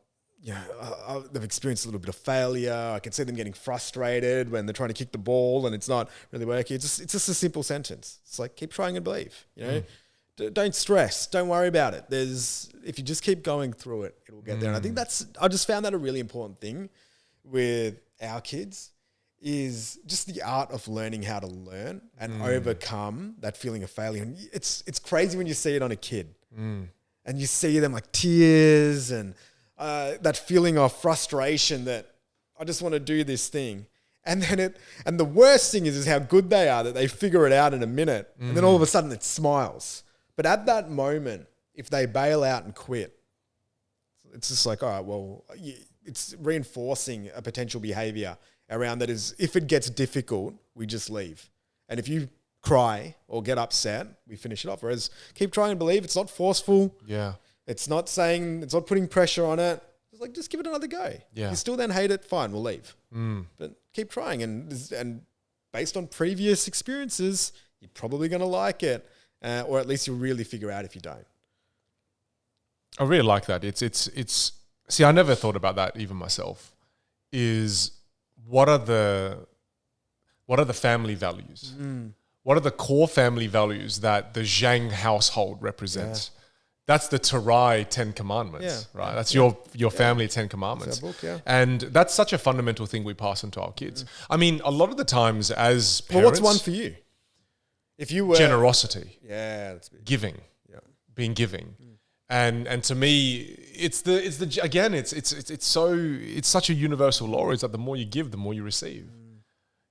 you know, they've experienced a little bit of failure, I can see them getting frustrated when they're trying to kick the ball and it's not really working. It's just a simple sentence. It's like, keep trying and believe, you know, don't stress, don't worry about it. If you just keep going through it, it'll get there. And I think I just found that a really important thing with our kids, is just the art of learning how to learn and overcome that feeling of failure. And it's crazy when you see it on a kid and you see them like tears and that feeling of frustration that I just want to do this thing. And then the worst thing is how good they are that they figure it out in a minute. And then all of a sudden it smiles. But at that moment, if they bail out and quit, it's just like, all right, well, it's reinforcing a potential behavior around that is, if it gets difficult, we just leave. And if you cry or get upset, we finish it off. Whereas keep trying and believe, it's not forceful. Yeah. It's not putting pressure on it. It's like, just give it another go. Yeah. You still then hate it, fine, we'll leave. But keep trying. And based on previous experiences, you're probably going to like it. Or at least you'll really figure out if you don't. I really like that. See, I never thought about that even myself. What are the family values? What are the core family values that the Zhang household represents? Yeah. That's the Tarai 10 Commandments, right? That's your family 10 Commandments. It's our book, yeah. And that's such a fundamental thing we pass on to our kids. I mean, a lot of the times as parents... Well, what's one for you? If you were... Generosity. Yeah, that's big. Giving. Yeah. Being giving. And to me, it's such a universal law is that the more you give, the more you receive.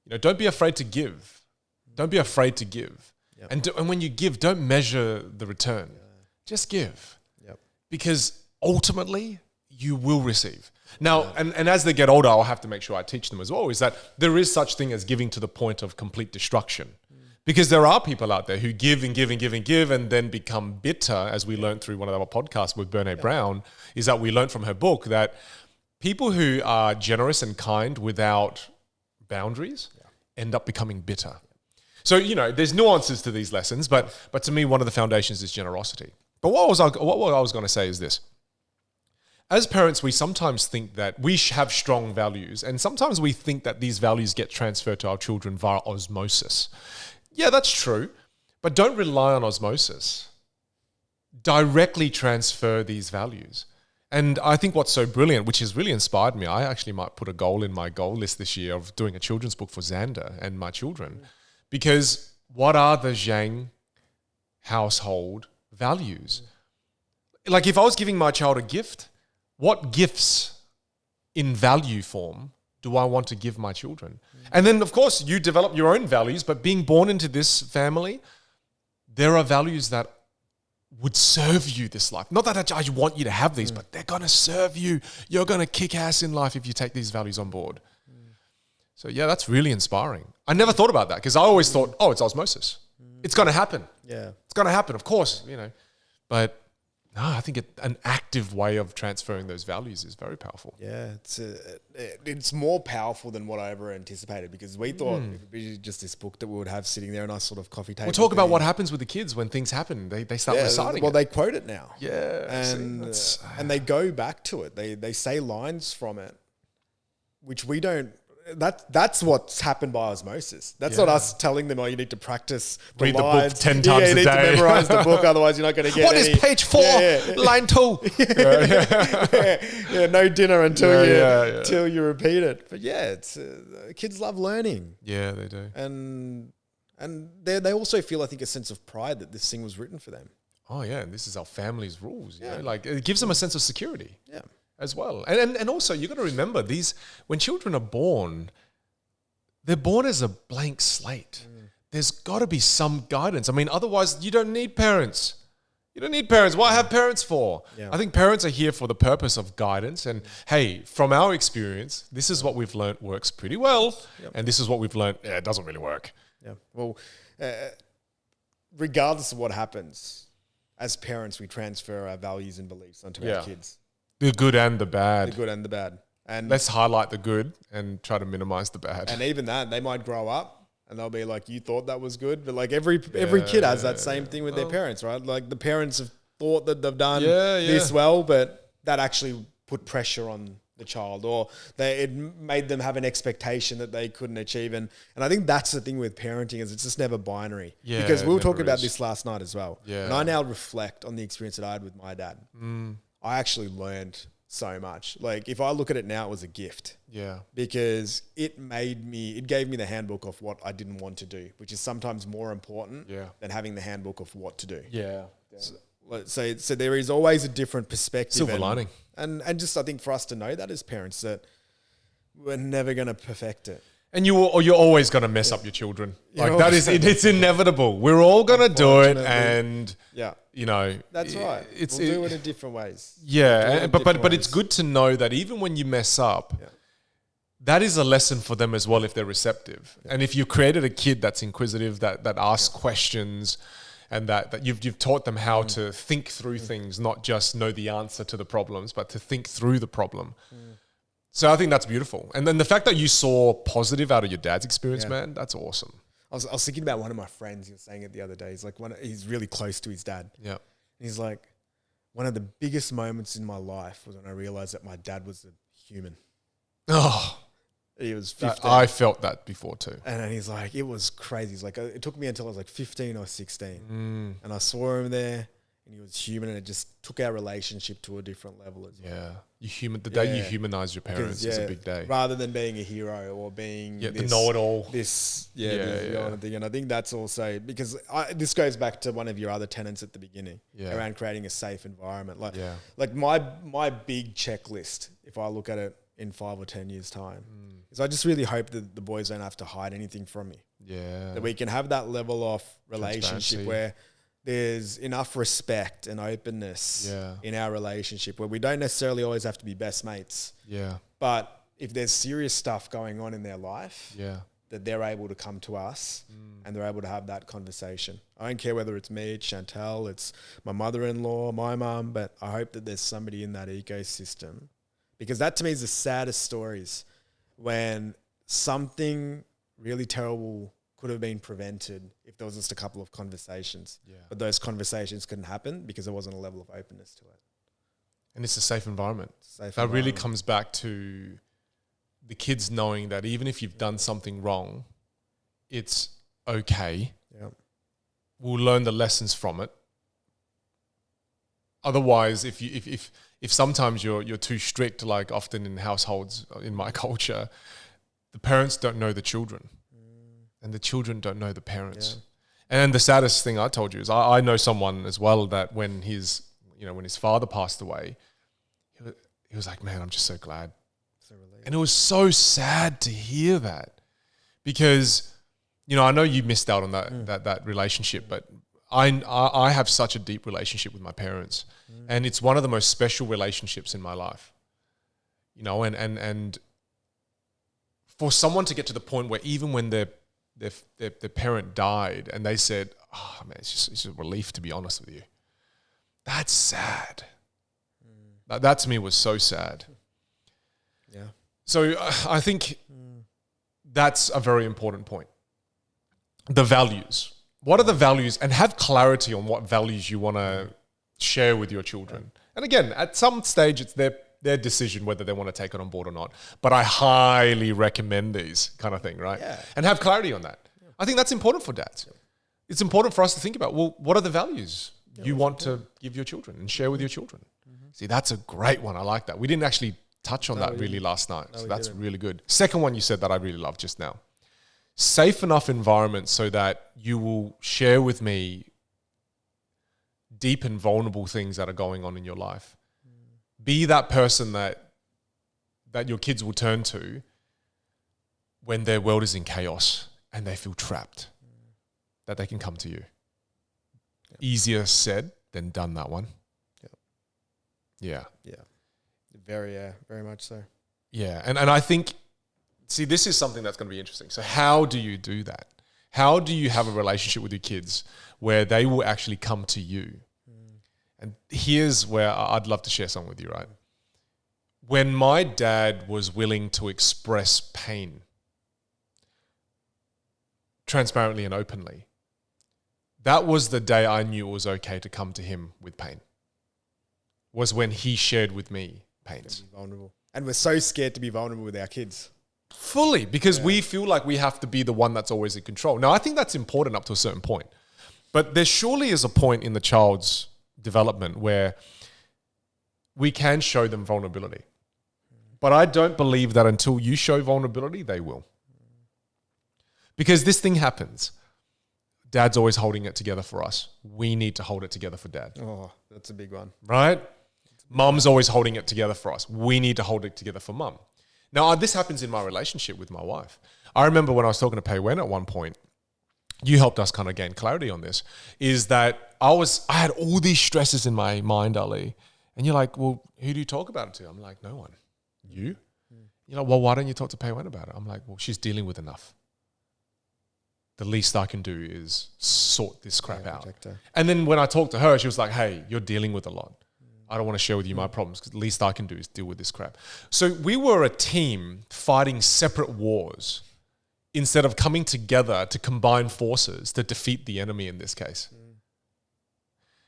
You know, don't be afraid to give. Don't be afraid to give. Yep. And when you give, don't measure the return. Yeah. Just give. Yep. Because ultimately, you will receive. Now, and as they get older, I'll have to make sure I teach them as well, is that there is such thing as giving to the point of complete destruction. Because there are people out there who give and give and give and give and then become bitter, as we learned through one of our podcasts with Brene Brown, is that we learned from her book that people who are generous and kind without boundaries end up becoming bitter. So, you know, there's nuances to these lessons, but to me, one of the foundations is generosity. But what I was going to say is this. As parents, we sometimes think that we have strong values, and sometimes we think that these values get transferred to our children via osmosis. Yeah, that's true, but don't rely on osmosis. Directly transfer these values. And I think what's so brilliant, which has really inspired me, I actually might put a goal in my goal list this year of doing a children's book for Xander and my children. Because what are the Zhang household values? Like if I was giving my child a gift, what gifts in value form do I want to give my children? And then, of course, you develop your own values, but being born into this family, there are values that would serve you this life. Not that I want you to have these, but they're going to serve you. You're going to kick ass in life if you take these values on board. So, yeah, that's really inspiring. I never thought about that because I always thought, oh, it's osmosis. It's going to happen. Yeah. It's going to happen, of course, you know. But no, I think an active way of transferring those values is very powerful. Yeah, it's more powerful than what I ever anticipated because we thought it would be just this book that we would have sitting there on our sort of coffee table. We'll talk about what happens with the kids when things happen. They start reciting Well, it. they quote it now. Yeah. And they go back to it. They say lines from it, which we don't. That's what's happened by osmosis. That's not us telling them, oh, you need to practice the Read lines. the book 10 times a day. You need to memorize the book, otherwise you're not going to get What is page 4? Line 2. No dinner until you repeat it. But yeah, it's kids love learning. Yeah, they do. And they also feel, I think, a sense of pride that this thing was written for them. Oh yeah, and this is our family's rules. You know? Like it gives them a sense of security. Yeah. As well. And also you got to remember when children are born, they're born as a blank slate. There's got to be some guidance. I mean, otherwise you don't need parents. You don't need parents. What have parents for? Yeah. I think parents are here for the purpose of guidance. And hey, from our experience, this is what we've learned works pretty well. Yep. And this is what we've learned, it doesn't really work. Yeah. Well, regardless of what happens, as parents, we transfer our values and beliefs onto our kids. The good and the bad. The good and the bad. And let's highlight the good and try to minimize the bad. And even that, they might grow up and they'll be like, you thought that was good. But like every kid has that same thing with their parents, right? Like the parents have thought that they've done this well, but that actually put pressure on the child, or it made them have an expectation that they couldn't achieve. And I think that's the thing with parenting, is it's just never binary. Yeah, because we were talking about this last night as well. Yeah. And I now reflect on the experience that I had with my dad. I actually learned so much. Like if I look at it now, it was a gift. Yeah. Because it gave me the handbook of what I didn't want to do, which is sometimes more important than having the handbook of what to do. Yeah. So there is always a different perspective. Silver lining. And just I think for us to know that as parents that we're never going to perfect it. And you're always going to mess up your children. Like that is, it's inevitable. We're all going to do it. And you know, that's right. We'll do it in different ways. Yeah. But it's good to know that even when you mess up, that is a lesson for them as well if they're receptive. And if you've created a kid that's inquisitive, that asks questions, and that you've taught them how to think through things, not just know the answer to the problems, but to think through the problem. So I think that's beautiful. And then the fact that you saw positive out of your dad's experience, man, that's awesome. I was thinking about one of my friends. He was saying it the other day. He's like, he's really close to his dad. Yeah. And he's like, one of the biggest moments in my life was when I realized that my dad was a human. Oh, he was 15. I felt that before too. And then he's like, it was crazy. He's like, it took me until I was like 15 or 16. And I saw him there and he was human, and it just took our relationship to a different level as well. Yeah. The day you humanize your parents is a big day. Rather than being a hero or being the know-it-all. And I think that's also because this goes back to one of your other tenets at the beginning around creating a safe environment. Like my big checklist, if I look at it in 5 or 10 years' time, is I just really hope that the boys don't have to hide anything from me. Yeah. That we can have that level of relationship where there's enough respect and openness in our relationship where we don't necessarily always have to be best mates. Yeah. But if there's serious stuff going on in their life, that they're able to come to us and they're able to have that conversation. I don't care whether it's me, it's Chantel, it's my mother-in-law, my mum, but I hope that there's somebody in that ecosystem, because that to me is the saddest stories, when something really terrible could have been prevented if there was just a couple of conversations. But those conversations couldn't happen because there wasn't a level of openness to it. And it's a safe environment. That really comes back to the kids knowing that even if you've done something wrong, it's okay. We'll learn the lessons from it. Otherwise, if sometimes you're too strict, like often in households in my culture, the parents don't know the children. And the children don't know the parents. And the saddest thing I told you is I know someone as well that when his father passed away, he was like, man, I'm just so glad. So relieved. And it was so sad to hear that, because, I know you missed out on that relationship, but I have such a deep relationship with my parents, and it's one of the most special relationships in my life. And for someone to get to the point where even when their parent died and they said, oh man, it's just a relief, to be honest with you. That's sad. That to me was so sad. Yeah. So I think that's a very important point. The values. What are the values? And have clarity on what values you want to share with your children. And again, at some stage, it's their decision whether they want to take it on board or not. But I highly recommend these kind of thing, right? Yeah. And have clarity on that. Yeah. I think that's important for dads. Yeah. It's important for us to think about, well, what are the values you want to give your children and share with your children? See, that's a great one. I like that. We didn't actually touch on that really last night. So that's really good. Second one you said that I really love just now. Safe enough environment so that you will share with me deep and vulnerable things that are going on in your life. Be that person that your kids will turn to when their world is in chaos and they feel trapped, that they can come to you. Yep. Easier said than done, that one. Yep. Yeah. Yeah. Very much so. Yeah. And I think, see, this is something that's going to be interesting. So how do you do that? How do you have a relationship with your kids where they will actually come to you? And here's where I'd love to share something with you, right? When my dad was willing to express pain transparently and openly, that was the day I knew it was okay to come to him with pain, was when he shared with me pains. Vulnerable. And we're so scared to be vulnerable with our kids. Fully, because we feel like we have to be the one that's always in control. Now, I think that's important up to a certain point. But there surely is a point in the child's development where we can show them vulnerability. But I don't believe that until you show vulnerability, they will. Because this thing happens. Dad's always holding it together for us. We need to hold it together for Dad. Oh, that's a big one. Right? Mum's always holding it together for us. We need to hold it together for Mum. Now, this happens in my relationship with my wife. I remember when I was talking to Pei Wen at one point, you helped us kind of gain clarity on this, is that I had all these stresses in my mind, Ali. And you're like, well, who do you talk about it to? I'm like, no one. You? You're like, well, why don't you talk to Pei Wen about it? I'm like, well, she's dealing with enough. The least I can do is sort this crap out. And then when I talked to her, she was like, hey, you're dealing with a lot. I don't want to share with you my problems because the least I can do is deal with this crap. So we were a team fighting separate wars instead of coming together to combine forces to defeat the enemy in this case.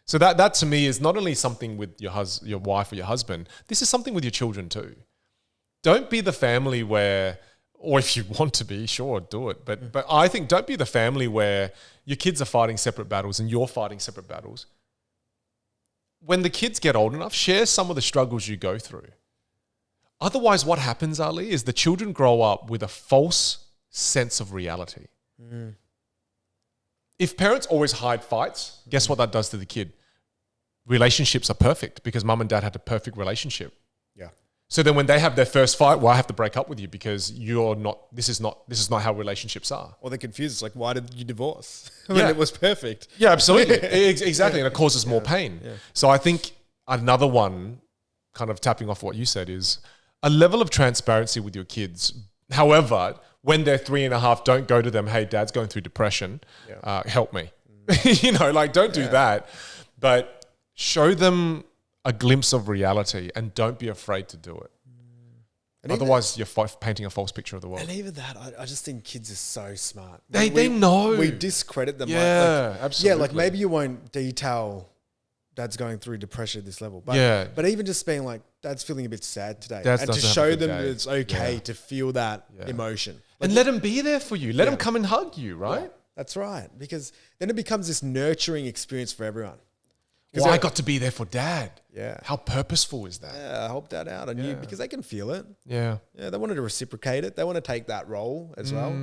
So that to me is not only something with your wife or your husband, this is something with your children too. Don't be the family where, or if you want to be, sure, do it. But I think don't be the family where your kids are fighting separate battles and you're fighting separate battles. When the kids get old enough, share some of the struggles you go through. Otherwise, what happens, Ali, is the children grow up with a false sense of reality. If parents always hide fights, guess what that does to the kid? Relationships are perfect because mum and dad had a perfect relationship. Yeah. So then when they have their first fight, well, I have to break up with you because this is not how relationships are. Or they're confused. It's like, why did you divorce? I mean, it was perfect. Yeah, absolutely. Exactly. And it causes more pain. Yeah. So I think another one, kind of tapping off what you said, is a level of transparency with your kids. However, when they're 3.5, don't go to them, hey, dad's going through depression. Help me. Don't do that. But show them a glimpse of reality and don't be afraid to do it. And otherwise, you're painting a false picture of the world. And even that, I just think kids are so smart. They know. We discredit them. Yeah, absolutely. Yeah, like maybe you won't detail dad's going through depression at this level. But even just being like, dad's feeling a bit sad today. And to show them that it's okay to feel that emotion. Like, and let them be there for you. Let them come and hug you, right? Yeah, that's right. Because then it becomes this nurturing experience for everyone. Well, I got to be there for dad. Yeah. How purposeful is that? Yeah, I help dad out on you because they can feel it. Yeah. Yeah, they wanted to reciprocate it. They want to take that role as well.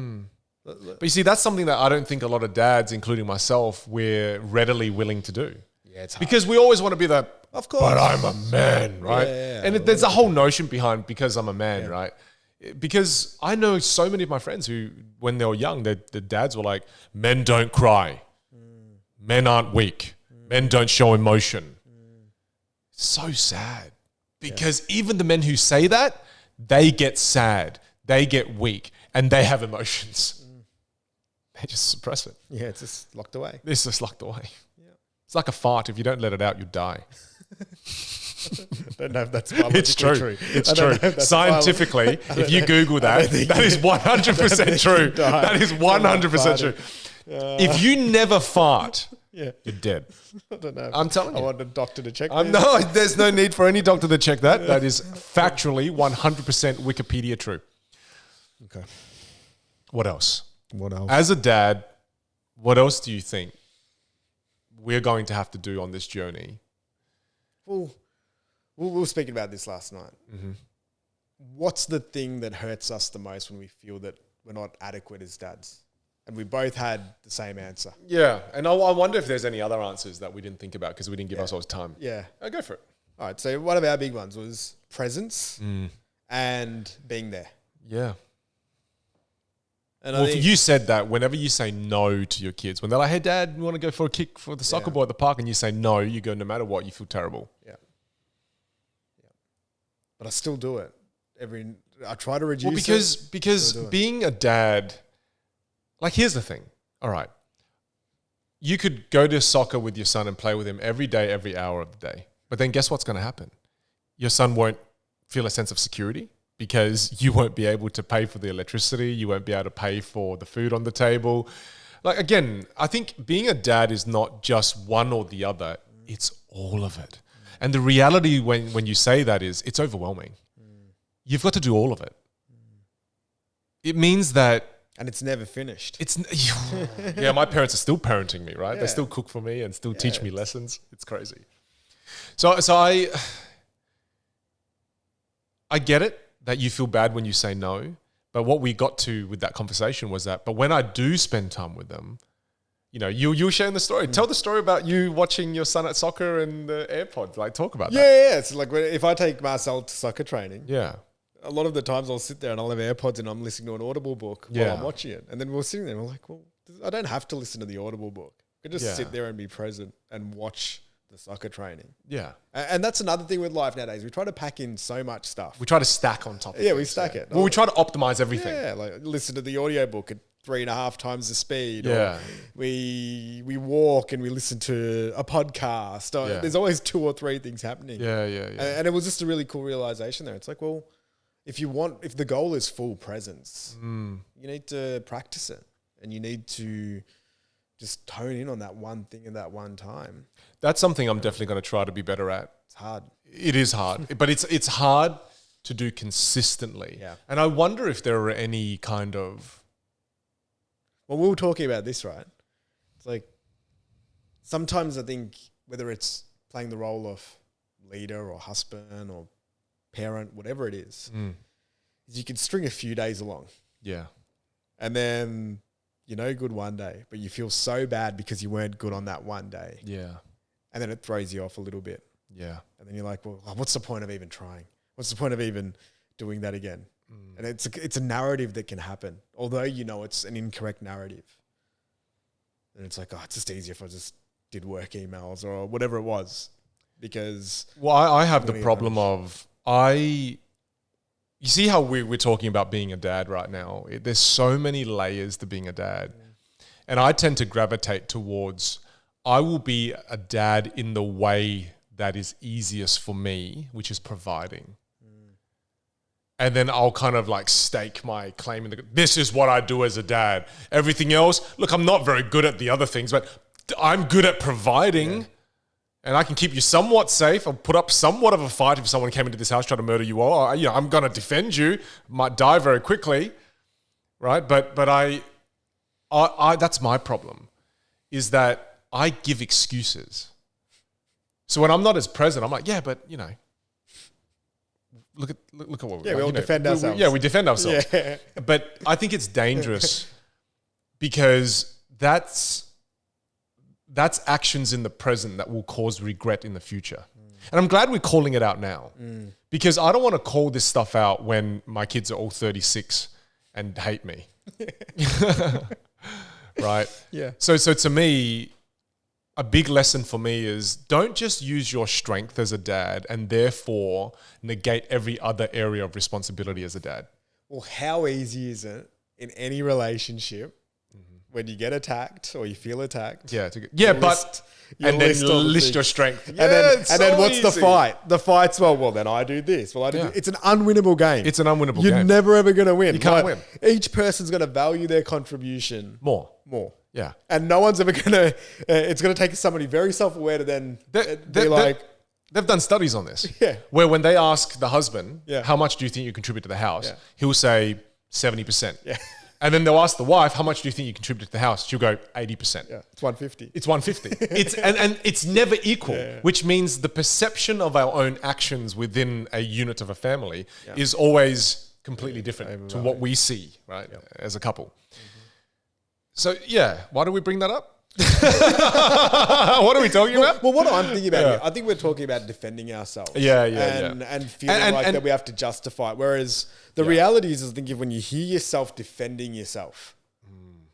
But you see, that's something that I don't think a lot of dads, including myself, we're readily willing to do. Yeah, it's hard. Because we always want to be the, of course, but I'm a man, right? Yeah. And there's a whole notion behind because I'm a man, right? Because I know so many of my friends who, when they were young, the dads were like, men don't cry. Men aren't weak. Men don't show emotion. So sad. Because even the men who say that, they get sad, they get weak, and they have emotions. They just suppress it. Yeah, it's just locked away. It's just locked away. Yeah. It's like a fart. If you don't let it out, you die. I don't know if that's biologically true. It's true. Scientifically, if you Google that, that is 100% true. That is 100% true. If you never fart, you're dead. I don't know. I'm telling you. I want a doctor to check No, there's no need for any doctor to check that. That is factually 100% Wikipedia true. Okay. What else? What else? As a dad, what else do you think we're going to have to do on this journey? Well, we were speaking about this last night. Mm-hmm. What's the thing that hurts us the most when we feel that we're not adequate as dads? And we both had the same answer. Yeah. And I wonder if there's any other answers that we didn't think about because we didn't give ourselves time. Yeah. Go for it. All right. So one of our big ones was presence and being there. Yeah. And you said that whenever you say no to your kids, when they're like, hey, Dad, you want to go for a kick for the soccer ball at the park? And you say no, you go, no matter what, you feel terrible. Yeah. But I still do it. I try to reduce it. Because being a dad... Like, here's the thing. All right. You could go to soccer with your son and play with him every day, every hour of the day. But then guess what's going to happen? Your son won't feel a sense of security because you won't be able to pay for the electricity. You won't be able to pay for the food on the table. Like, again, I think being a dad is not just one or the other. It's all of it. And the reality when you say that is it's overwhelming. You've got to do all of it. It means that and it's never finished. Yeah, my parents are still parenting me, right? Yeah. They still cook for me and still teach me lessons. It's crazy. So I get it that you feel bad when you say no. But what we got to with that conversation was that, but when I do spend time with them, you sharing the story. Tell the story about you watching your son at soccer and the AirPods. Like, talk about that. Yeah. It's like if I take Marcel to soccer training, Yeah. a lot of the times I'll sit there and I'll have AirPods and I'm listening to an Audible book while I'm watching it. And then we're sitting there and we're like, well, I don't have to listen to the Audible book. I could just sit there and be present and watch the soccer training. Yeah. And that's another thing with life nowadays. We try to pack in so much stuff. We try to stack on top of it. Yeah, we stack it. Well, we try to optimize everything. Yeah, like listen to the audiobook at 3.5 times the speed. Yeah. Or we walk and we listen to a podcast. Or there's always 2 or 3 things happening. Yeah. And it was just a really cool realization there. It's like, well, if the goal is full presence, you need to practice it and you need to just tone in on that one thing at that one time. That's something I'm definitely going to try to be better at. It's hard. It is hard, but it's hard to do consistently. Yeah. And I wonder if there are any kind of... Well, we were talking about this, right? It's like sometimes I think whether it's playing the role of leader or husband or parent, whatever it is you can string a few days along. Yeah. And then you're no good one day, but you feel so bad because you weren't good on that one day. Yeah. And then it throws you off a little bit. Yeah. And then you're like, well, what's the point of even trying? What's the point of even doing that again? And it's a narrative that can happen, although it's an incorrect narrative. And it's like, it's just easier if I just did work emails or whatever it was. Because... Well, I have the problem of... You see how we're talking about being a dad right now? There's so many layers to being a dad. And I tend to gravitate towards... I will be a dad in the way that is easiest for me, which is providing. And then I'll kind of like stake my claim in this is what I do as a dad. Everything else, look, I'm not very good at the other things, but I'm good at providing and I can keep you somewhat safe. I'll put up somewhat of a fight if someone came into this house trying to murder you all. I'm going to defend you. Might die very quickly, right? But I that's my problem, is that I give excuses. So when I'm not as present, I'm like, yeah, but look at what we're we all defend ourselves. We defend ourselves. Yeah. But I think it's dangerous because that's actions in the present that will cause regret in the future. And I'm glad we're calling it out now because I don't want to call this stuff out when my kids are all 36 and hate me. Right? Yeah. So to me, a big lesson for me is don't just use your strength as a dad and therefore negate every other area of responsibility as a dad. Well, how easy is it in any relationship when you get attacked or you feel attacked? Yeah, but list your strength. Yeah, and then what's the fight? The fight's, well, then I do this. Well, I do this. It's an unwinnable game. It's an unwinnable game. You're never ever going to win. You can't win. Each person's going to value their contribution more. Yeah. And no one's ever going to, it's going to take somebody very self-aware to then be like... They've done studies on this. Yeah. Where when they ask the husband, how much do you think you contribute to the house? Yeah. He'll say 70%. Yeah. And then they'll ask the wife, how much do you think you contribute to the house? She'll go 80%. Yeah. It's 150. It's 150. and it's never equal, which means the perception of our own actions within a unit of a family is always completely different to what we see, right? Yep. As a couple. So, why do we bring that up? What are we talking about? Well, what I'm thinking about here, I think we're talking about defending ourselves. And feeling like that we have to justify it. Whereas the reality is, I think when you hear yourself defending yourself,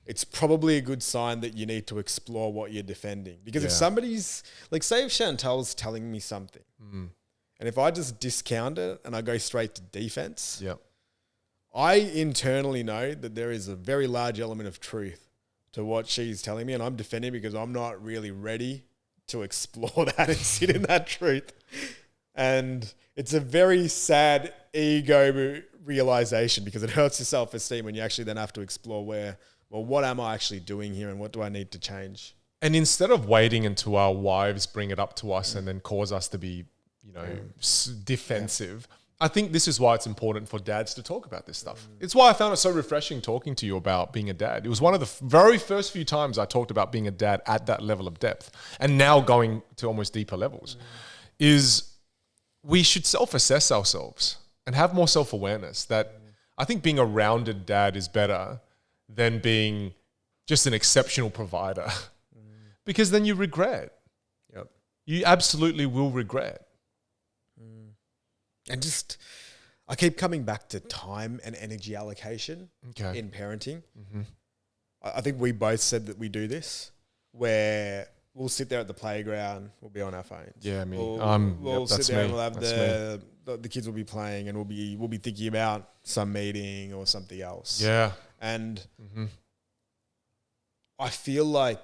it's probably a good sign that you need to explore what you're defending. Because if somebody's, like say if Chantel's telling me something, and if I just discount it and I go straight to defense, I internally know that there is a very large element of truth to what she's telling me, and I'm defending because I'm not really ready to explore that and sit in that truth. And it's a very sad ego realization because it hurts your self-esteem when you actually then have to explore what am I actually doing here and what do I need to change? And instead of waiting until our wives bring it up to us and then cause us to be, defensive, I think this is why it's important for dads to talk about this stuff. It's why I found it so refreshing talking to you about being a dad. It was one of the very first few times I talked about being a dad at that level of depth, and now going to almost deeper levels, is we should self-assess ourselves and have more self-awareness that I think being a rounded dad is better than being just an exceptional provider. Because then you regret. Yep. You absolutely will regret. And just, I keep coming back to time and energy allocation Okay. in parenting. I think we both said that we do this, where we'll sit there at the playground, we'll be on our phones. Yeah, me. We'll sit that's there me. and we'll have That's the kids will be playing, and we'll be thinking about some meeting or something else. Yeah. And I feel like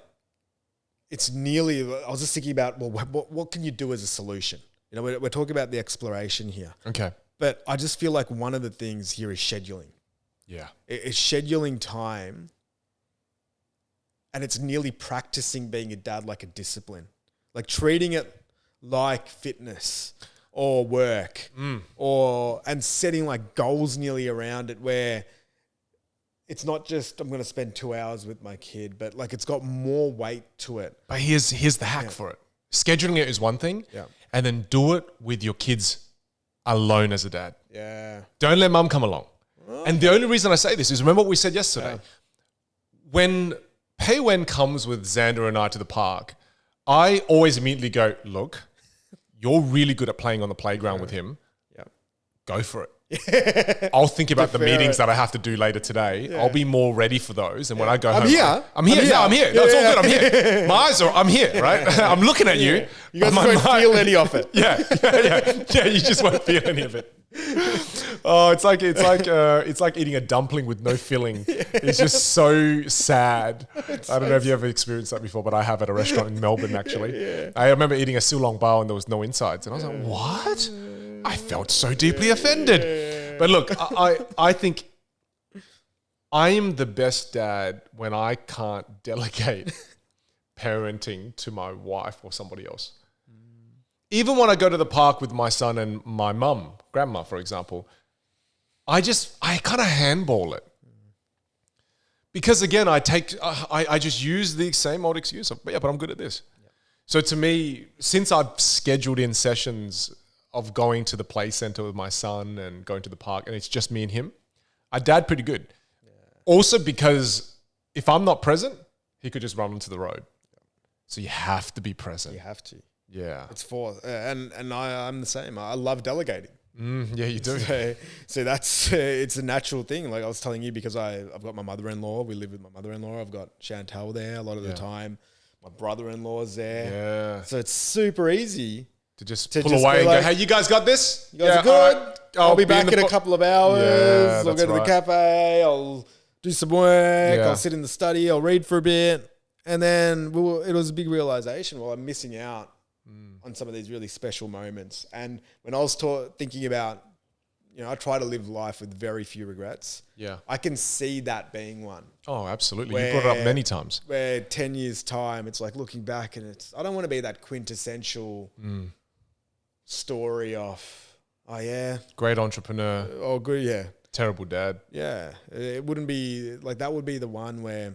it's nearly, I was just thinking about, well, what can you do as a solution? You know, we're talking about the exploration here. Okay. But I just feel like one of the things here is scheduling. Yeah. It's scheduling time, and it's nearly practicing being a dad like a discipline, like treating it like fitness or work and setting like goals nearly around it, where it's not just I'm going to spend 2 hours with my kid, but like it's got more weight to it. But here's the hack for it. Scheduling it is one thing, and then do it with your kids alone as a dad. Yeah. Don't let mum come along. And the only reason I say this is, remember what we said yesterday? When Pei Wen comes with Xander and I to the park, I always immediately go, look, you're really good at playing on the playground with him. Go for it. I'll think about the meetings that I have to do later today. I'll be more ready for those. And when I go home, I'm here. No, I'm here. No, it's all good. I'm here. My eyes are, I'm here, right? I'm looking at you. You guys won't feel any of it. Yeah, you just won't feel any of it. Oh, it's like eating a dumpling with no filling. It's just so sad. I don't know if you ever experienced that before, but I have at a restaurant in Melbourne, actually. I remember eating a silong bao and there was no insides. And I was like, what? I felt so deeply offended. But look, I think I am the best dad when I can't delegate parenting to my wife or somebody else. Even when I go to the park with my son and my mum, grandma, for example, I kind of handball it. Because again, I just use the same old excuse of, but I'm good at this. So to me, since I've scheduled in sessions of going to the play center with my son and going to the park, and it's just me and him, I dad pretty good. Also because if I'm not present, he could just run onto the road. So you have to be present. You have to. Yeah. It's for, and I'm the same. I love delegating. Yeah, you do. So that's, it's a natural thing. Like I was telling you, because I've got my mother-in-law. We live with my mother-in-law. I've got Chantal there a lot of the time. My brother-in-law's there. Yeah. So it's super easy to just pull away and go, hey, you guys got this? You guys are good. Right. I'll be back in a couple of hours. Yeah, I'll go to the cafe. I'll do some work. I'll sit in the study. I'll read for a bit. And then it was a big realization. Well, I'm missing out on some of these really special moments. And when I was thinking about, I try to live life with very few regrets. Yeah. I can see that being one. Oh, absolutely. You brought it up many times. Where 10 years time, it's like looking back and I don't want to be that quintessential story of, great entrepreneur. Oh, good. Yeah. Terrible dad. Yeah. It wouldn't be like, that would be the one where,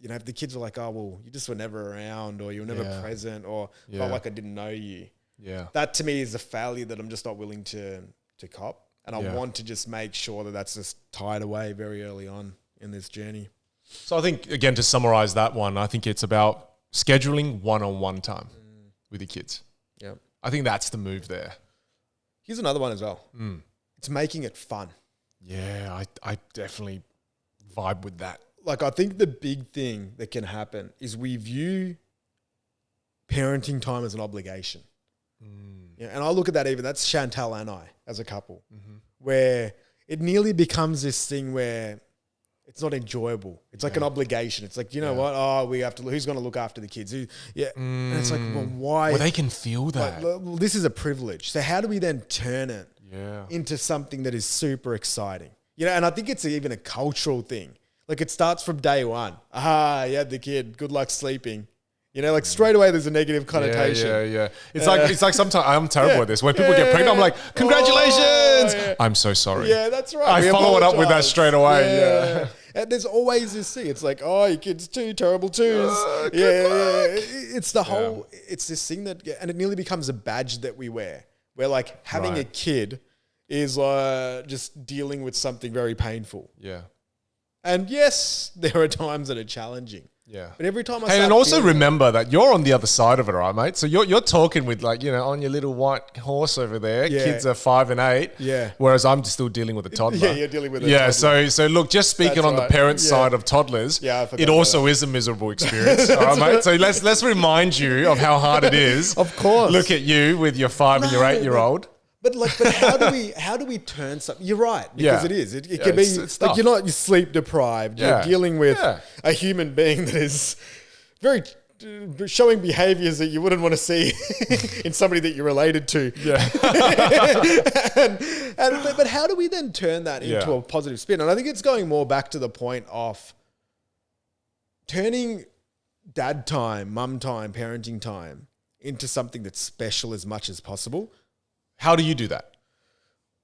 if the kids were like, oh, well, you just were never around, or you were never present, or felt like I didn't know you. Yeah. That to me is a failure that I'm just not willing to cop. And I want to just make sure that that's just tied away very early on in this journey. So I think, again, to summarize that one, I think it's about scheduling one-on-one time with your kids. Yeah. I think that's the move there. Here's another one as well. It's making it fun. Yeah, I definitely vibe with that. Like, I think the big thing that can happen is we view parenting time as an obligation. Yeah, and I look at that that's Chantal and I as a couple, where it nearly becomes this thing where it's not enjoyable. It's like an obligation. It's like, what? Oh, who's going to look after the kids? And it's like, well, why? Well, they can feel that. Well, this is a privilege. So how do we then turn it into something that is super exciting? And I think it's even a cultural thing. Like it starts from day one. You had the kid. Good luck sleeping. Like straight away there's a negative connotation. Yeah. It's like sometimes I'm terrible at this. When people get pregnant, I'm like, congratulations. I'm so sorry. Yeah, that's right. I follow it up with that straight away. Yeah. And there's always this thing. It's like, oh, your kid's terrible twos. It's the whole, it's this thing that, and it nearly becomes a badge that we wear. Where like having a kid is just dealing with something very painful. Yeah. And yes, there are times that are challenging. Yeah. But every time I Hey, start and also feeling remember that you're on the other side of it, right, mate? So you're talking with like, you know, on your little white horse over there. Yeah. Kids are 5 and 8. Yeah. Whereas I'm still dealing with a toddler. Yeah, you're dealing with a toddler. So look, just speaking That's on the right. parent Yeah. side of toddlers, Yeah, I forgot it about also is a miserable experience. All right, mate? So let's remind you of how hard it is. Of course. Look at you with your 5 and your 8-year-old. But how do we turn something? You're right, because Yeah. it is. It Yeah, can be it's like tough. you're sleep deprived. Yeah. You're dealing with Yeah. a human being that is very showing behaviors that you wouldn't want to see in somebody that you're related to. Yeah. But how do we then turn that into a positive spin? And I think it's going more back to the point of turning dad time, mum time, parenting time into something that's special as much as possible. How do you do that?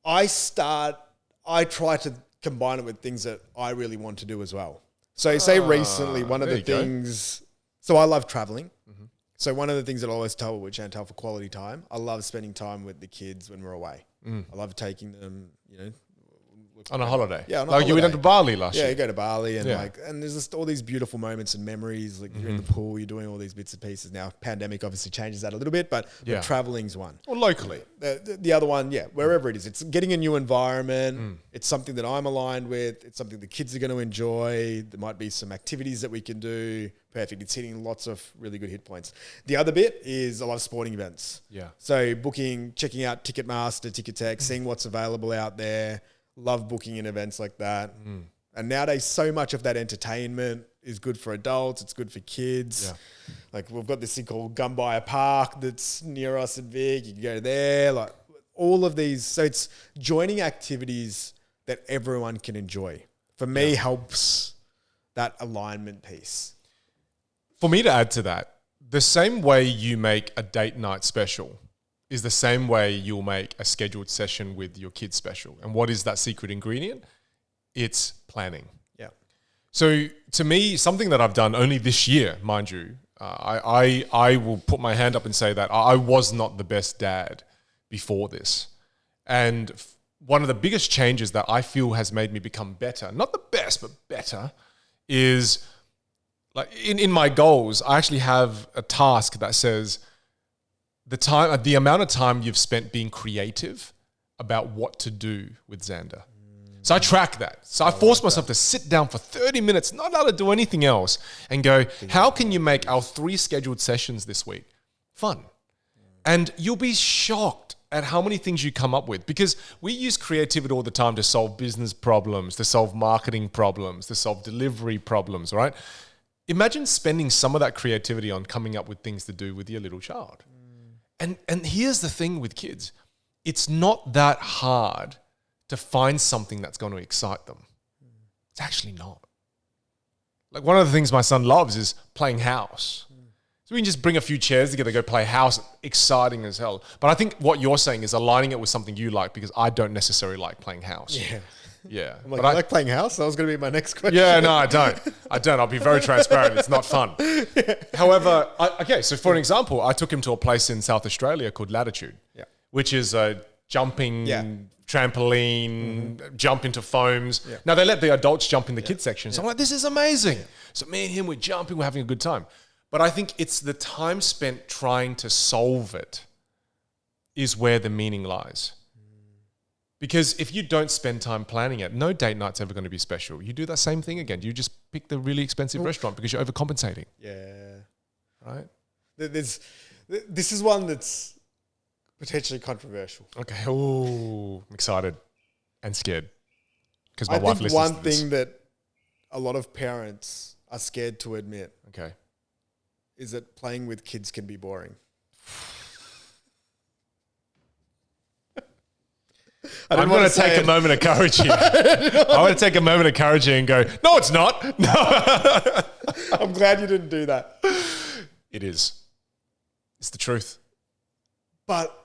I try to combine it with things that I really want to do as well. So say recently, one of the things, so I love traveling. Mm-hmm. So one of the things that I always tell with Chantal for quality time, I love spending time with the kids when we're away. I love taking them, you know. On a holiday? Yeah, on a like you went holiday. to Bali last Yeah, year. you go to Bali and Yeah. and there's just all these beautiful moments and memories. Like you're in the pool, you're doing all these bits and pieces. Now, pandemic obviously changes that a little bit, but traveling's one. Or locally. The other one, wherever it is. It's getting a new environment. It's something that I'm aligned with. It's something the kids are going to enjoy. There might be some activities that we can do. Perfect. It's hitting lots of really good hit points. The other bit is I love sporting events. Yeah. So checking out Ticketmaster, Ticketek, seeing what's available out there. Love booking in events like that. And nowadays, so much of that entertainment is good for adults. It's good for kids. Yeah. Like we've got this thing called Gumbaya Park that's near us in Vic. You can go there. Like all of these. So it's joining activities that everyone can enjoy. For me, helps that alignment piece. For me to add to that, the same way you make a date night special is the same way you'll make a scheduled session with your kids special. And what is that secret ingredient? It's planning. Yeah. So to me, something that I've done only this year, mind you, I will put my hand up and say that I was not the best dad before this. And one of the biggest changes that I feel has made me become better, not the best, but better, is like in my goals, I actually have a task that says the amount of time you've spent being creative about what to do with Xander. So I track that. So I force myself to sit down for 30 minutes, not allowed to do anything else, and go, how can you make our 3 scheduled sessions this week fun? And you'll be shocked at how many things you come up with, because we use creativity all the time to solve business problems, to solve marketing problems, to solve delivery problems, right? Imagine spending some of that creativity on coming up with things to do with your little child. And here's the thing with kids. It's not that hard to find something that's going to excite them. It's actually not. Like one of the things my son loves is playing house. So we can just bring a few chairs together, go play house, exciting as hell. But I think what you're saying is aligning it with something you like, because I don't necessarily like playing house. Yeah. Yeah. I'm like, I like playing house. That was going to be my next question. Yeah, no, I don't. I'll be very transparent. It's not fun. However, so for an example, I took him to a place in South Australia called Latitude, which is a jumping trampoline, jump into foams. Yeah. Now, they let the adults jump in the kids section. So I'm like, this is amazing. So me and him, we're jumping, we're having a good time. But I think it's the time spent trying to solve it is where the meaning lies. Because if you don't spend time planning it, no date night's ever going to be special. You do that same thing again. You just pick the really expensive restaurant because you're overcompensating. Yeah. Right? This is one that's potentially controversial. Okay. Oh, I'm excited and scared because my I wife think listens one to this. thing that a lot of parents are scared to admit is that playing with kids can be boring. I'm going to take a moment of courage here. I want to take a moment of courage here and go, no, it's not. No. I'm glad you didn't do that. It is. It's the truth. But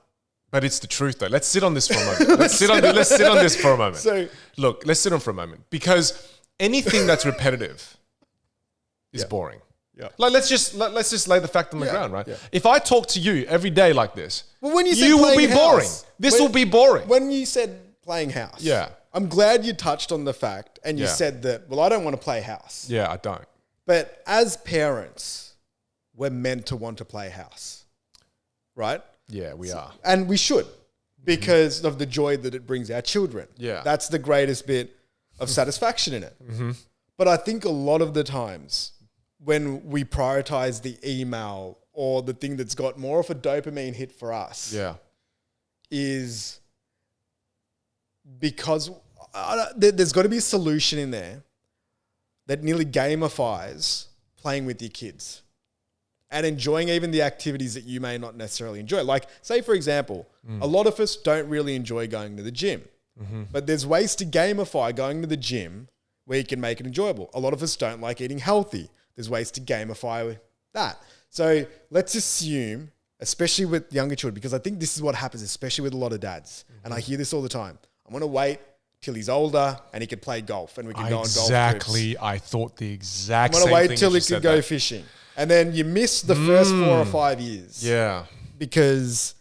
it's the truth, though. Let's sit on this for a moment. Let's sit on this for a moment. So, look, let's sit on for a moment, because anything that's repetitive is boring. Yeah. Like let's just lay the fact on the ground, right? Yeah. If I talk to you every day like this, well, when you will be boring. house, This will be boring. When you said playing house, I'm glad you touched on the fact and you Yeah. said that, well, I don't want to play house. Yeah, I don't. But as parents, we're meant to want to play house, right? Yeah, we are. And we should because of the joy that it brings our children. Yeah. That's the greatest bit of satisfaction in it. But I think a lot of the times when we prioritize the email or the thing that's got more of a dopamine hit for us Yeah. is because there's got to be a solution in there that nearly gamifies playing with your kids and enjoying even the activities that you may not necessarily enjoy. Like, say, for example, a lot of us don't really enjoy going to the gym, but there's ways to gamify going to the gym where you can make it enjoyable. A lot of us don't like eating healthy. There's ways to gamify that. So let's assume, especially with younger children, because I think this is what happens, especially with a lot of dads, and I hear this all the time. I'm going to wait till he's older and he can play golf and we can go on golf trips. Exactly. I thought the exact I'm same going to thing wait till he as you can said go that. fishing. And then you miss the first 4 or 5 years. Yeah. Because,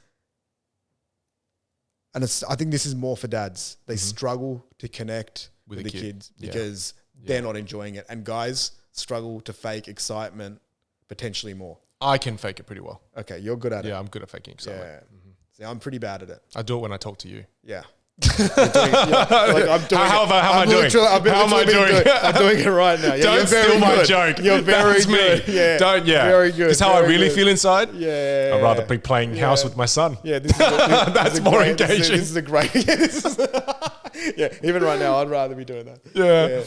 and I think this is more for dads, they struggle to connect with the kids because they're not enjoying it. And guys struggle to fake excitement potentially more. I can fake it pretty well. Okay, you're good at it. Yeah, I'm good at faking excitement. Yeah. See, I'm pretty bad at it. I do it when I talk to you. Yeah. I'm doing How am I doing? How am I doing? I'm doing it right now. Yeah, Don't you're very steal my good. joke. You're very That's good. me. Yeah. Don't, Very good. It's how I Very really good. feel inside. Yeah. I'd rather be playing house with my son. Yeah, this is That's more engaging. This is a great. Yeah, even right now, I'd rather be doing that. Yeah.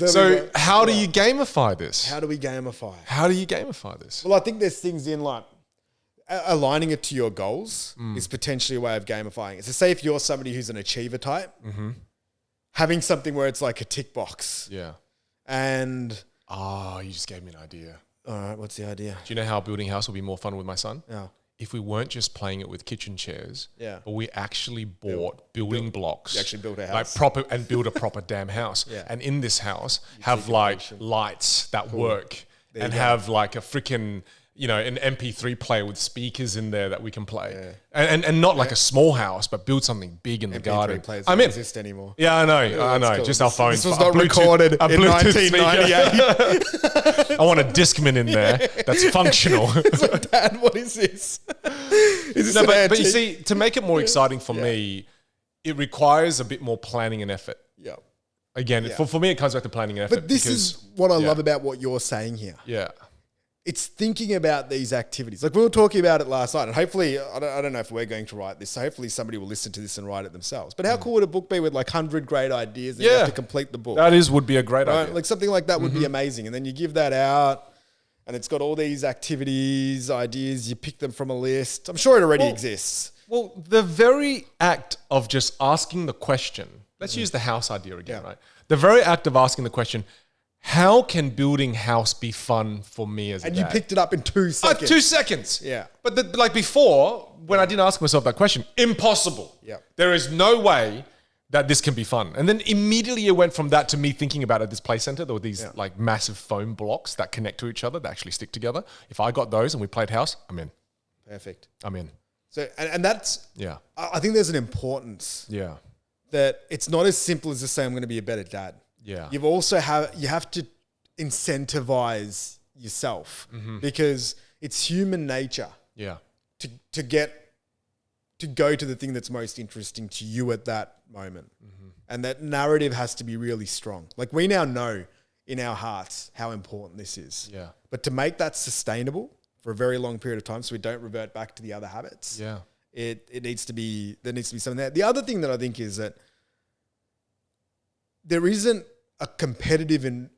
So how do Yeah. you gamify this? How do we gamify? How do you gamify this? Well, I think there's things in like aligning it to your goals is potentially a way of gamifying it. So say if you're somebody who's an achiever type, having something where it's like a tick box. Yeah. And Oh, you just gave me an idea. all right, what's the idea? Do you know how building house will be more fun with my son? Yeah. If we weren't just playing it with kitchen chairs, Yeah. but we actually bought building blocks. You actually built a Like house. proper and build a proper damn house. Yeah. And in this house, have like lights that work and you go. have like a freaking, you know, an MP3 player with speakers in there that we can play. And not like a small house, but build something big in the garden. Players I'm don't in. exist anymore. Yeah, I know. That's cool. Just our phones. This was A not Bluetooth- recorded a in Bluetooth speaker. 1998. I want a Discman in there that's functional. So, Dad, what is this? Is this No, an but you antique? see, to make it more exciting for me, it requires a bit more planning and effort. Yeah. Again, for me, it comes back to planning and effort. But this is what I love about what you're saying here. Yeah. It's thinking about these activities. Like we were talking about it last night, and hopefully, I don't know if we're going to write this, so hopefully somebody will listen to this and write it themselves. But how cool would a book be with like 100 great ideas and you have to complete the book? Would be a great Right? idea. Like something like that would be amazing. And then you give that out and it's got all these activities, ideas, you pick them from a list. I'm sure it already exists. Well, the very act of just asking the question, let's use the house idea again, right? The very act of asking the question, how can building house be fun for me as a And dad? you picked it up in 2 seconds. 2 seconds. Yeah. But like before, when I didn't ask myself that question, impossible. Yeah. There is no way that this can be fun. And then immediately it went from that to me thinking about at this play center, there were these like massive foam blocks that connect to each other, that actually stick together. If I got those and we played house, I'm in. Perfect. I'm in. So, and that's, Yeah. I think there's an importance Yeah. that it's not as simple as just saying I'm going to be a better dad. Yeah. You have to incentivize yourself because it's human nature Yeah. to go to the thing that's most interesting to you at that moment. And that narrative has to be really strong. Like we now know in our hearts how important this is. Yeah. But to make that sustainable for a very long period of time so we don't revert back to the other habits. Yeah. There needs to be something there. The other thing that I think is that there isn't a competitive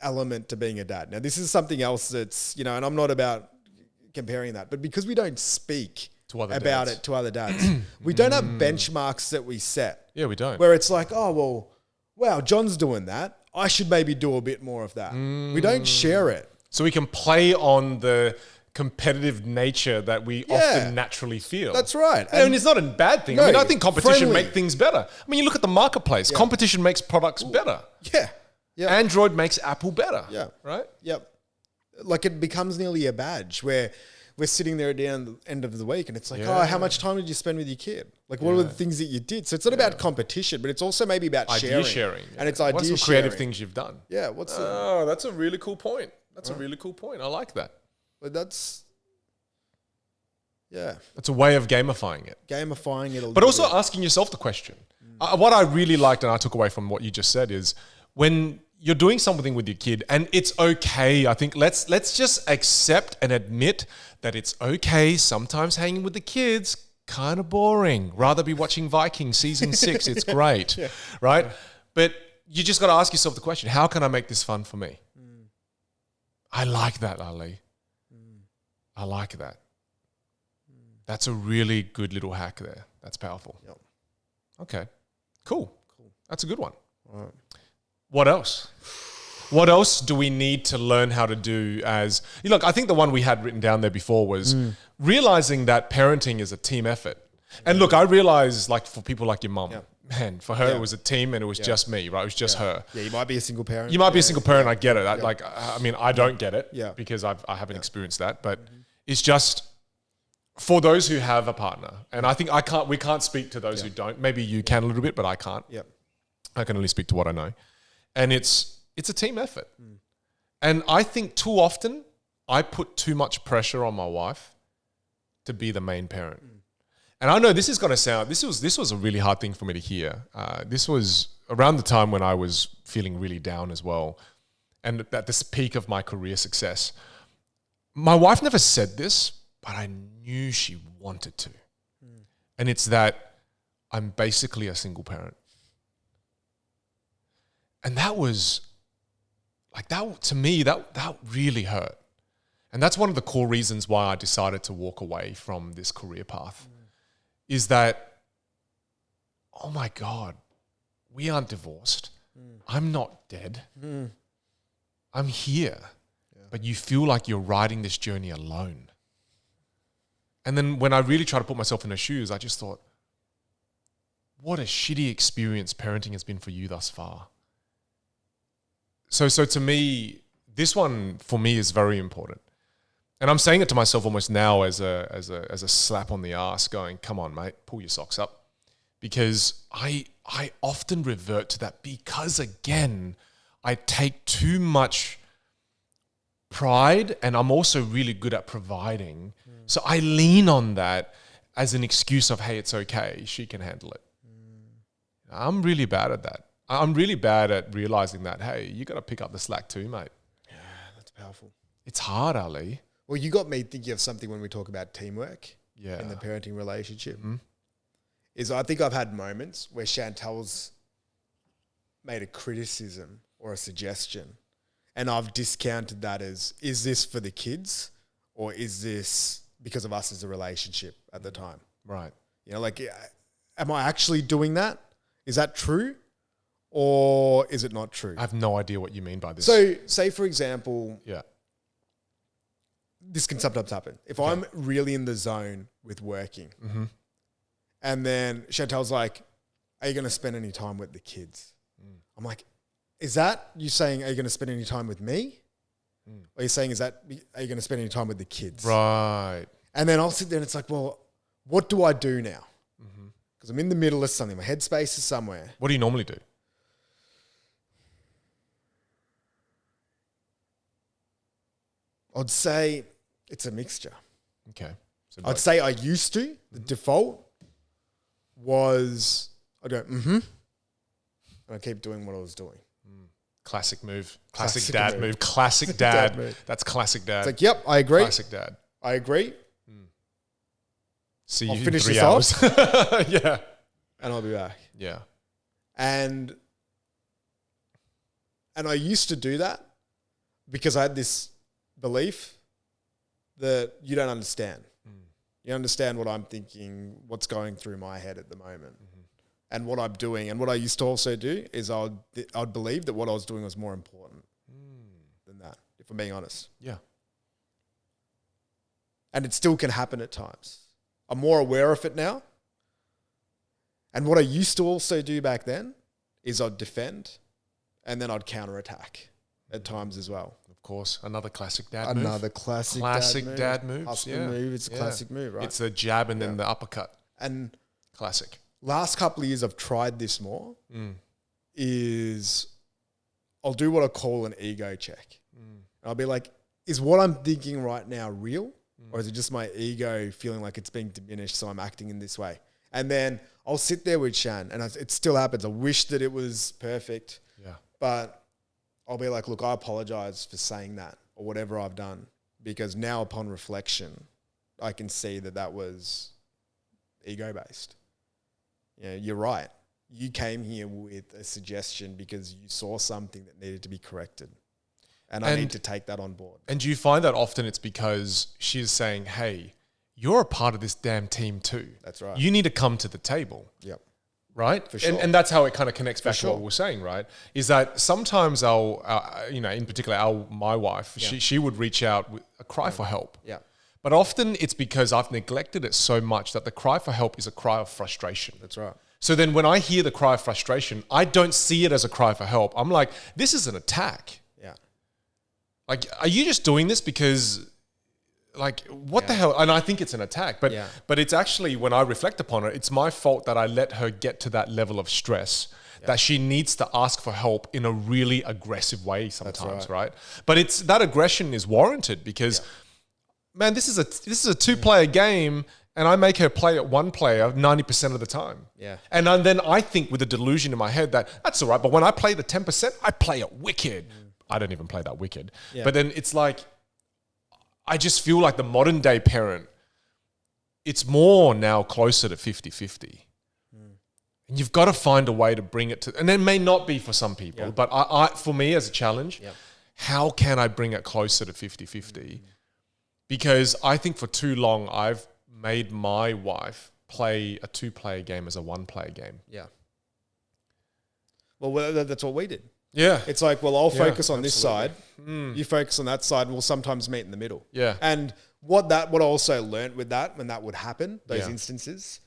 element to being a dad. Now, this is something else that's, and I'm not about comparing that, but because we don't speak about it to other dads, we don't have benchmarks that we set. Yeah, we don't. Where it's like, oh, well, wow, John's doing that. I should maybe do a bit more of that. We don't share it. So we can play on the competitive nature that we often naturally feel. That's right. And it's not a bad thing. No, I think competition friendly. makes things better. I mean, you look at the marketplace. Competition makes products better. Yeah. Yeah. Android makes Apple better. Yeah. Right? Yep. Like it becomes nearly a badge where we're sitting there at the end of the week and it's like, oh, how much time did you spend with your kid? Like, what are the things that you did? So it's not about competition, but it's also maybe about sharing. And it's idea What's some sharing. creative things you've done? Yeah. That's a really cool point. That's a really cool point. I like that. But that's a way of gamifying it. Gamifying it. But also asking yourself the question. What I really liked and I took away from what you just said is when you're doing something with your kid and it's okay. I think let's just accept and admit that it's okay. Sometimes hanging with the kids, kind of boring. Rather be watching Vikings season 6. It's great, right? But you just got to ask yourself the question, how can I make this fun for me? I like that, Ali. I like that. That's a really good little hack there. That's powerful. Yep. Okay, cool. That's a good one. All right. What else? What else do we need to learn how to do as... Look, I think the one we had written down there before was realizing that parenting is a team effort. And look, I realize like for people like your mum, man, for her it was a team and it was just me, right? It was just her. Yeah, you might be a single parent. You might be a single parent, I get it. I mean, I don't get it because I haven't experienced that. But it's just... For those who have a partner, and I think we can't speak to those who don't. Maybe you can a little bit, but I can't. Yep. I can only speak to what I know. And it's a team effort. And I think too often I put too much pressure on my wife to be the main parent. And I know this is going to sound, this was a really hard thing for me to hear. This was around the time when I was feeling really down as well. And at this peak of my career success. My wife never said this, but I knew she wanted to. And it's that I'm basically a single parent. And that was, like that, to me, that really hurt. And that's one of the core reasons why I decided to walk away from this career path. Is that, oh my God, we aren't divorced. I'm not dead. I'm here. But you feel like you're riding this journey alone. And then when I really try to put myself in her shoes, I just thought, what a shitty experience parenting has been for you thus far. So to me, this one for me is very important. And I'm saying it to myself almost now as a slap on the ass going, come on, mate, pull your socks up. Because I often revert to that because, again, I take too much pride and I'm also really good at providing. So I lean on that as an excuse of, hey, it's okay, she can handle it. I'm really bad at that. I'm really bad at realizing that, hey, you got to pick up the slack too, mate. Yeah, that's powerful. It's hard, Ali. Well, you got me thinking of something when we talk about teamwork in the parenting relationship. Is I think I've had moments where Chantel's made a criticism or a suggestion and I've discounted that as, is this for the kids or is this because of us as a relationship at the time? Right. You know, like, am I actually doing that? Is that true? Or is it not true? I have no idea what you mean by this. So say, for example, this can sometimes happen. If I'm really in the zone with working and then Chantel's like, are you going to spend any time with the kids? I'm like, is that you saying, are you going to spend any time with me? Or are you saying, are you going to spend any time with the kids? Right. And then I'll sit there and it's like, well, what do I do now? Because I'm in the middle of something. My headspace is somewhere. What do you normally do? I'd say it's a mixture. Okay. So I'd say I used to. The default was I'd go, and I keep doing what I was doing. Classic move. Classic dad move. Classic dad. Move. That's classic dad. It's like, yep, I agree. Classic dad. I agree. See I'll you finish in 3 this hours. off. Yeah. And I'll be back. Yeah. And I used to do that because I had this belief that you don't understand. You understand what I'm thinking, what's going through my head at the moment. And what I'm doing. And what I used to also do is I'd believe that what I was doing was more important than that, if I'm being honest. Yeah. And it still can happen at times. I'm more aware of it now. And what I used to also do back then is I'd defend and then I'd counterattack at times as well. Of course. Another classic dad move. Another classic dad move. Hustle move. It's a classic move, right? It's a jab and then the uppercut. And classic. Last couple of years I've tried this more is I'll do what I call an ego check. And I'll be like, is what I'm thinking right now real? Or is it just my ego feeling like it's being diminished, so I'm acting in this way? And then I'll sit there with Shan, and it still happens. I wish that it was perfect. Yeah. But I'll be like, look, I apologize for saying that or whatever I've done, because now upon reflection, I can see that was ego-based. Yeah, you're right. You came here with a suggestion because you saw something that needed to be corrected. And I need to take that on board. And do you find that often it's because she's saying, hey, you're a part of this damn team too. That's right. You need to come to the table. Yep. Right? For sure. And that's how it kind of connects back to what we were saying, right? Is that sometimes in particular, my wife, she would reach out with a cry for help. Yeah. But often it's because I've neglected it so much that the cry for help is a cry of frustration. That's right. So then when I hear the cry of frustration, I don't see it as a cry for help. I'm like, this is an attack. Yeah. Like, are you just doing this because, like, what the hell? And I think it's an attack. But it's actually, when I reflect upon it, it's my fault that I let her get to that level of stress that she needs to ask for help in a really aggressive way sometimes, right? But it's that aggression is warranted because, man, this is a two-player game. And I make her play at one player 90% of the time. Yeah. And then I think with a delusion in my head that that's all right. But when I play the 10%, I play it wicked. I don't even play that wicked. Yeah. But then it's like, I just feel like the modern day parent, it's more now closer to 50-50. And you've got to find a way to bring it to, and it may not be for some people, but I for me as a challenge, how can I bring it closer to 50-50? Because I think for too long, I've made my wife play a two-player game as a one-player game. Yeah. Well, that's what we did. Yeah. It's like, well, I'll focus on this side. You focus on that side. We'll sometimes meet in the middle. Yeah. And what I also learned with that, when that would happen, those instances,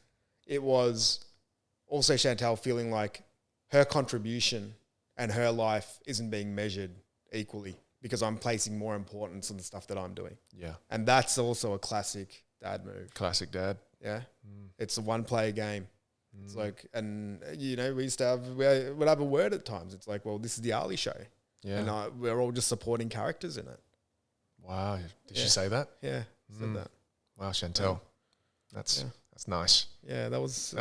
it was also Chantal feeling like her contribution and her life isn't being measured equally because I'm placing more importance on the stuff that I'm doing. Yeah. And that's also a classic dad move. Classic dad. Yeah. It's a one-player game. It's like, and we used to we'd have a word at times. It's like, well, this is the Ali show. Yeah. And we're all just supporting characters in it. Wow. Did she say that? Yeah. Said that. Wow, Chantal. That's nice. Yeah, that was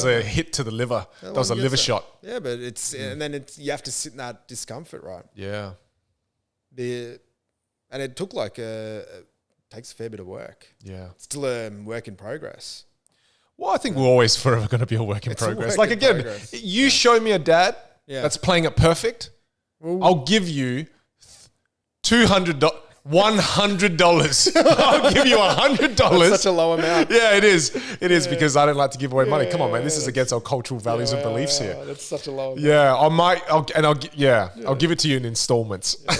a hit to the liver. That was a liver shot. Yeah, but it's and then you have to sit in that discomfort, right? Yeah. And it took takes a fair bit of work. Yeah. It's still a work in progress. Well, I think we're always forever going to be a work in progress. Like again, you show me a dad that's playing it perfect, I'll give you $100. I'll give you $100. That's such a low amount. Yeah, it is. It is because I don't like to give away money. Come on, man. This is against our cultural values and beliefs here. That's such a low amount. Yeah, I'll give it to you in installments. I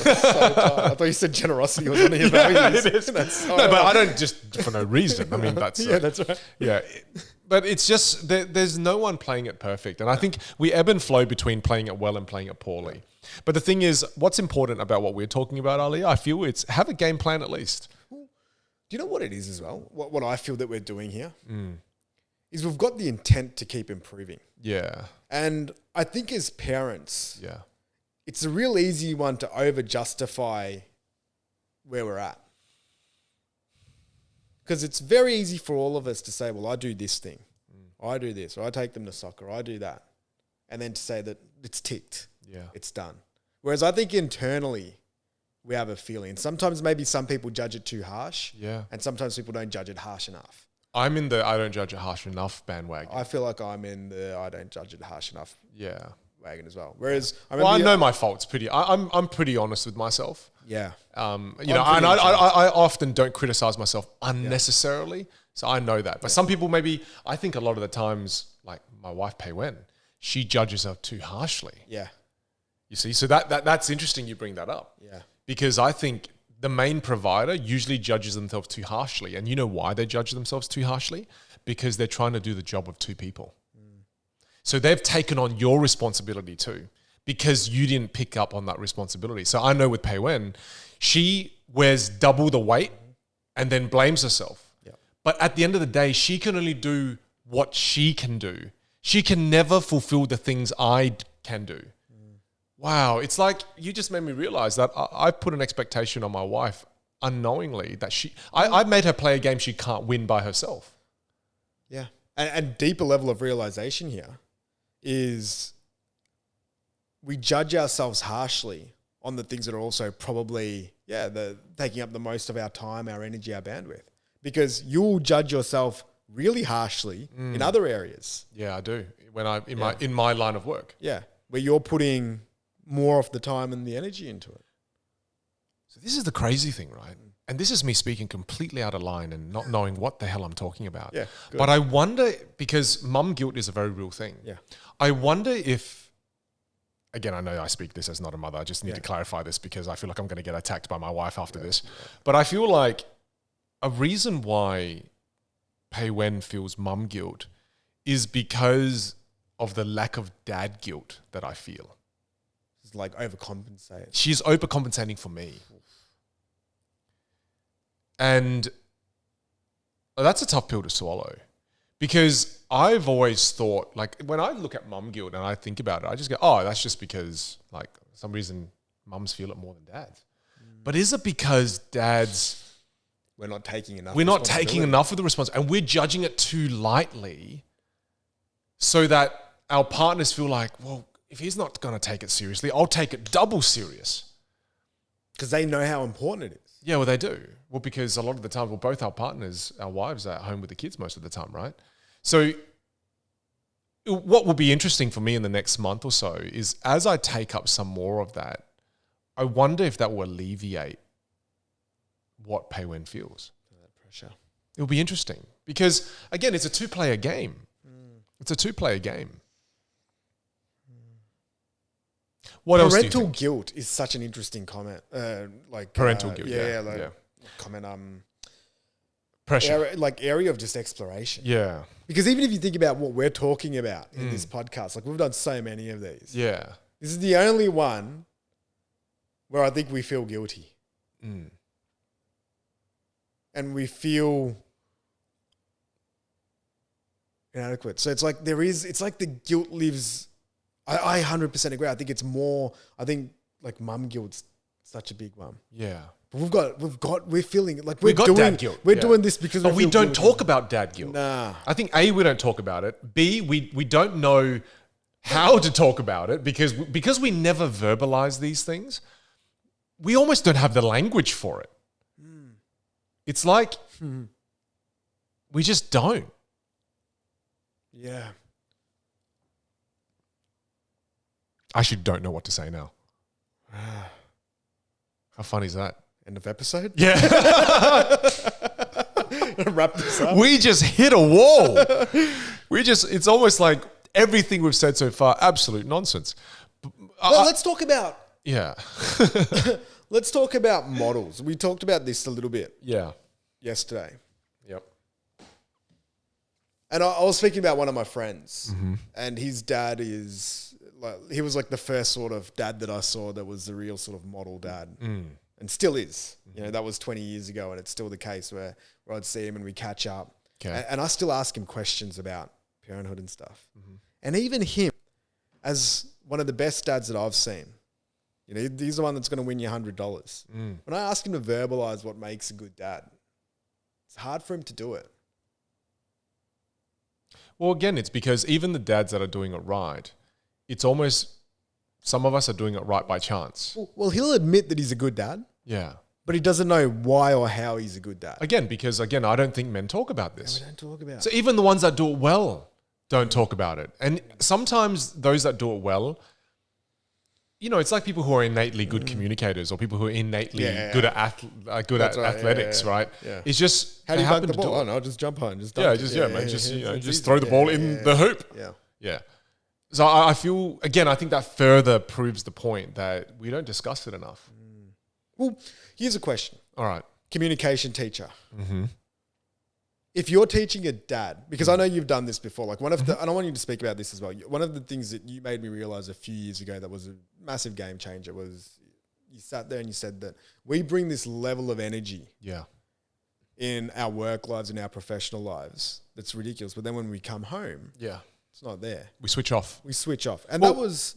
thought you said generosity was one of your values. It is. But I don't just for no reason. I mean, that's that's right. Yeah. But it's just, there's no one playing it perfect. And I think we ebb and flow between playing it well and playing it poorly. But the thing is, what's important about what we're talking about, Ali, I feel it's have a game plan at least. Do you know what it is as well? What I feel that we're doing here is we've got the intent to keep improving. Yeah. And I think as parents, it's a real easy one to over-justify where we're at. Because it's very easy for all of us to say, well, I do this thing, or I do this, or I take them to soccer, or I do that. And then to say that it's ticked. Yeah. It's done. Whereas I think internally we have a feeling. Sometimes maybe some people judge it too harsh. Yeah. And sometimes people don't judge it harsh enough. I'm in the I don't judge it harsh enough bandwagon. I feel like I'm in the I don't judge it harsh enough wagon as well. Whereas I know my faults pretty. I'm pretty honest with myself. Yeah. And I often don't criticize myself unnecessarily. So I know that. But some people maybe, I think a lot of the times, like my wife Pei Wen, she judges her too harshly. Yeah. You see, so that's interesting you bring that up. Yeah. Because I think the main provider usually judges themselves too harshly. And you know why they judge themselves too harshly? Because they're trying to do the job of two people. So they've taken on your responsibility too. because you didn't pick up on that responsibility. So I know with Pei Wen, she wears double the weight and then blames herself. Yeah. But at the end of the day, she can only do what she can do. She can never fulfill the things I can do. Wow. It's like you just made me realize that I put an expectation on my wife unknowingly that I made her play a game she can't win by herself. Yeah. And deeper level of realization here is we judge ourselves harshly on the things that are also probably, taking up the most of our time, our energy, our bandwidth. Because you'll judge yourself really harshly in other areas. Yeah, I do. When in my line of work. Yeah. Where you're putting more of the time and the energy into it. So this is the crazy thing, right? And this is me speaking completely out of line and not knowing what the hell I'm talking about. Yeah, good. But I wonder, because mum guilt is a very real thing. Yeah. I wonder if, again, I know I speak this as not a mother. I just need to clarify this because I feel like I'm going to get attacked by my wife after this. Yeah. But I feel like a reason why Pei Wen feels mum guilt is because of the lack of dad guilt that I feel. It's like overcompensate. She's overcompensating for me. And that's a tough pill to swallow because I've always thought, like, when I look at mum guilt and I think about it, I just go, oh, that's just because, like, for some reason mums feel it more than dads. But is it because dads... We're not taking enough of the responsibility and we're judging it too lightly so that our partners feel like, well, if he's not going to take it seriously, I'll take it double serious. Because they know how important it is. Yeah, well, they do. Well, because a lot of the time, both our partners, our wives are at home with the kids most of the time, right? So what will be interesting for me in the next month or so is as I take up some more of that, I wonder if that will alleviate what Pei Wen feels. That pressure. It'll be interesting because, again, it's a two-player game. It's a two-player game. What else do you think? Parental guilt is such an interesting comment. Parental guilt, comment. Pressure. Area of just exploration. Yeah. Because even if you think about what we're talking about in this podcast, like we've done so many of these. Yeah. This is the only one where I think we feel guilty. And we feel inadequate. So it's like the guilt lives. I 100% agree. I think it's more, like mum guilt's such a big one. Yeah. But we're feeling like we've got dad guilt. We're doing this because we don't talk about dad guilt. Nah. I think A, we don't talk about it. B, we don't know how to talk about it because we never verbalize these things. We almost don't have the language for it. It's like we just don't. Yeah. I actually don't know what to say now. How funny is that? End of episode? Yeah. Wrap this up. We just hit a wall. It's almost like everything we've said so far, absolute nonsense. Well, let's talk about... Yeah. Let's talk about models. We talked about this a little bit. Yeah. Yesterday. Yep. And I was speaking about one of my friends and his dad he was like the first sort of dad that I saw that was the real sort of model dad and still is. You know, that was 20 years ago and it's still the case where I'd see him and we catch up. Okay. And I still ask him questions about parenthood and stuff. And even him, as one of the best dads that I've seen, you know, he's the one that's going to win you $100. When I ask him to verbalize what makes a good dad, it's hard for him to do it. Well, again, it's because even the dads that are doing it right, it's almost some of us are doing it right by chance. Well, he'll admit that he's a good dad. Yeah. But he doesn't know why or how he's a good dad. Because I don't think men talk about this. We don't talk about it. So even the ones that do it well don't talk about it. And sometimes those that do it well, you know, it's like people who are innately good communicators or people who are innately good at athletics, right? Yeah. It's just how do you dunk the ball? Oh no, just jump on, just dunk just throw the ball in the hoop. Yeah, yeah. So I feel I think that further proves the point that we don't discuss it enough. Well, here's a question. All right, communication teacher. if you're teaching a dad, because I know you've done this before, like one of the, and I want you to speak about this as well. One of the things that you made me realize a few years ago that was a massive game changer was you sat there and you said that we bring this level of energy in our work lives, in our professional lives. That's ridiculous. But then when we come home, it's not there. We switch off. And that was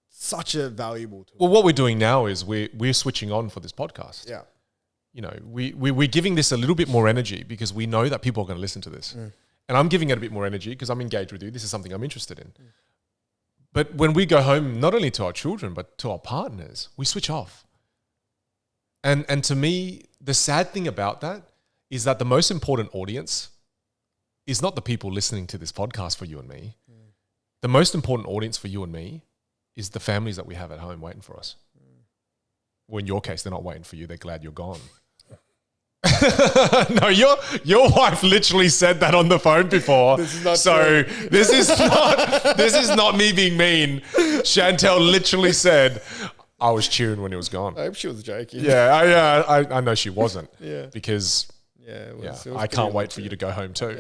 such a valuable tool. Well, what we're doing now is we're switching on for this podcast. Yeah. You know, we're giving this a little bit more energy because we know that people are going to listen to this. And I'm giving it a bit more energy because I'm engaged with you. This is something I'm interested in. But when we go home, not only to our children, but to our partners, we switch off. And to me, the sad thing about that is that the most important audience is not the people listening to this podcast for you and me. The most important audience for you and me is the families that we have at home waiting for us. Well, in your case, they're not waiting for you. They're glad you're gone. No, your wife literally said that on the phone before. This is not so true. this is not me being mean. Chantel literally said, I was cheering when he was gone. I hope she was joking. Yeah, I know she wasn't. Yeah. Because it was I can't wait for you to go home too.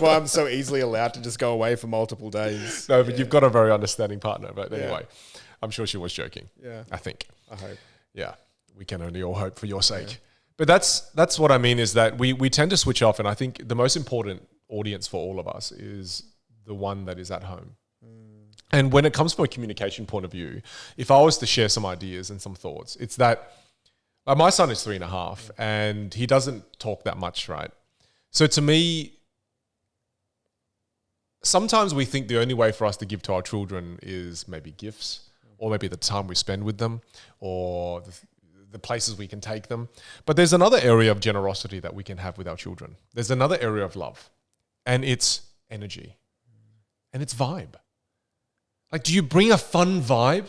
Well, I'm so easily allowed to just go away for multiple days. No, but you've got a very understanding partner. But anyway, I'm sure she was joking. Yeah. I think. I hope. Yeah. We can only all hope for your sake. Yeah. But that's what I mean is that we tend to switch off. And I think the most important audience for all of us is the one that is at home. And when it comes from a communication point of view, if I was to share some ideas and some thoughts, it's that my son is 3.5 and he doesn't talk that much, right? So to me, sometimes we think the only way for us to give to our children is maybe gifts or maybe the time we spend with them or the places we can take them. But there's another area of generosity that we can have with our children. There's another area of love, and it's energy and it's vibe. Like, do you bring a fun vibe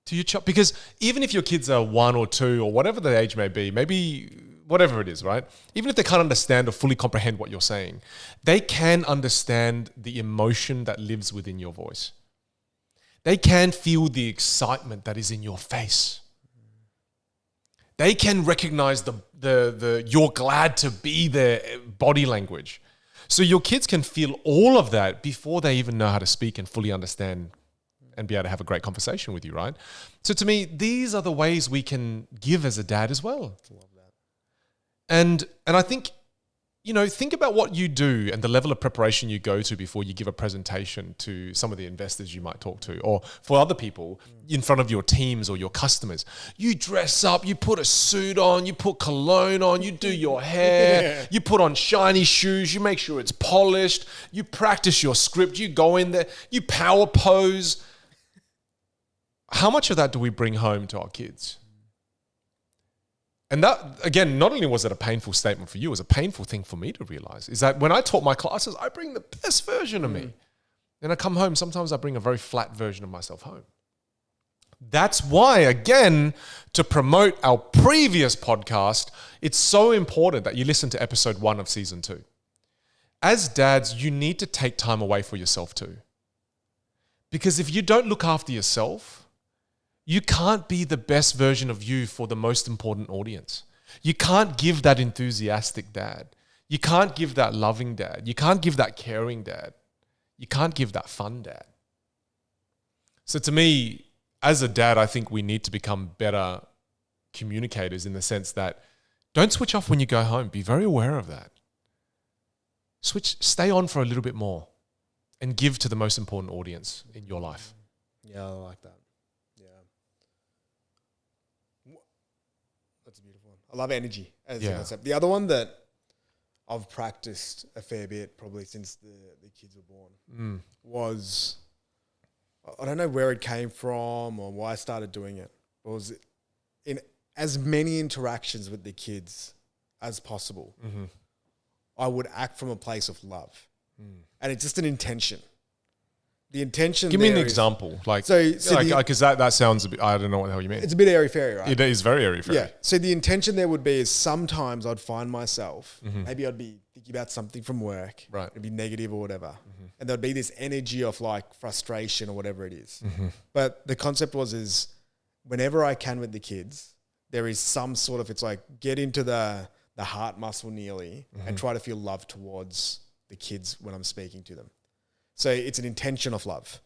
to your child? Because even if your kids are 1 or 2 or whatever the age may be, maybe whatever it is, right? Even if they can't understand or fully comprehend what you're saying, they can understand the emotion that lives within your voice. They can feel the excitement that is in your face. They can recognize the you're glad to be there body language. So your kids can feel all of that before they even know how to speak and fully understand and be able to have a great conversation with you, right? So to me, these are the ways we can give as a dad as well. I love that. And I think, think about what you do and the level of preparation you go to before you give a presentation to some of the investors you might talk to, or for other people in front of your teams or your customers. You dress up, you put a suit on, you put cologne on, you do your hair, you put on shiny shoes, you make sure it's polished, you practice your script, you go in there, you power pose. How much of that do we bring home to our kids? And that, again, not only was it a painful statement for you, it was a painful thing for me to realize, is that when I taught my classes, I bring the best version of me. Then I come home, sometimes I bring a very flat version of myself home. That's why, again, to promote our previous podcast, it's so important that you listen to episode 1 of season 2. As dads, you need to take time away for yourself too. Because if you don't look after yourself, you can't be the best version of you for the most important audience. You can't give that enthusiastic dad. You can't give that loving dad. You can't give that caring dad. You can't give that fun dad. So to me, as a dad, I think we need to become better communicators in the sense that don't switch off when you go home. Be very aware of that. Stay on for a little bit more and give to the most important audience in your life. Yeah, I like that. That's a beautiful one. I love energy as a concept. The other one that I've practiced a fair bit probably since the kids were born was, I don't know where it came from or why I started doing it. It was in as many interactions with the kids as possible. I would act from a place of love. And it's just an intention. The intention. Give me an example, because that sounds a bit. I don't know what the hell you mean. It's a bit airy fairy, right? It is very airy fairy. Yeah. So the intention there would be is sometimes I'd find myself, maybe I'd be thinking about something from work, right? It'd be negative or whatever, and there'd be this energy of like frustration or whatever it is. But the concept is whenever I can with the kids, there is some sort of, it's like get into the the heart muscle nearly and try to feel love towards the kids when I'm speaking to them. So it's an intention of love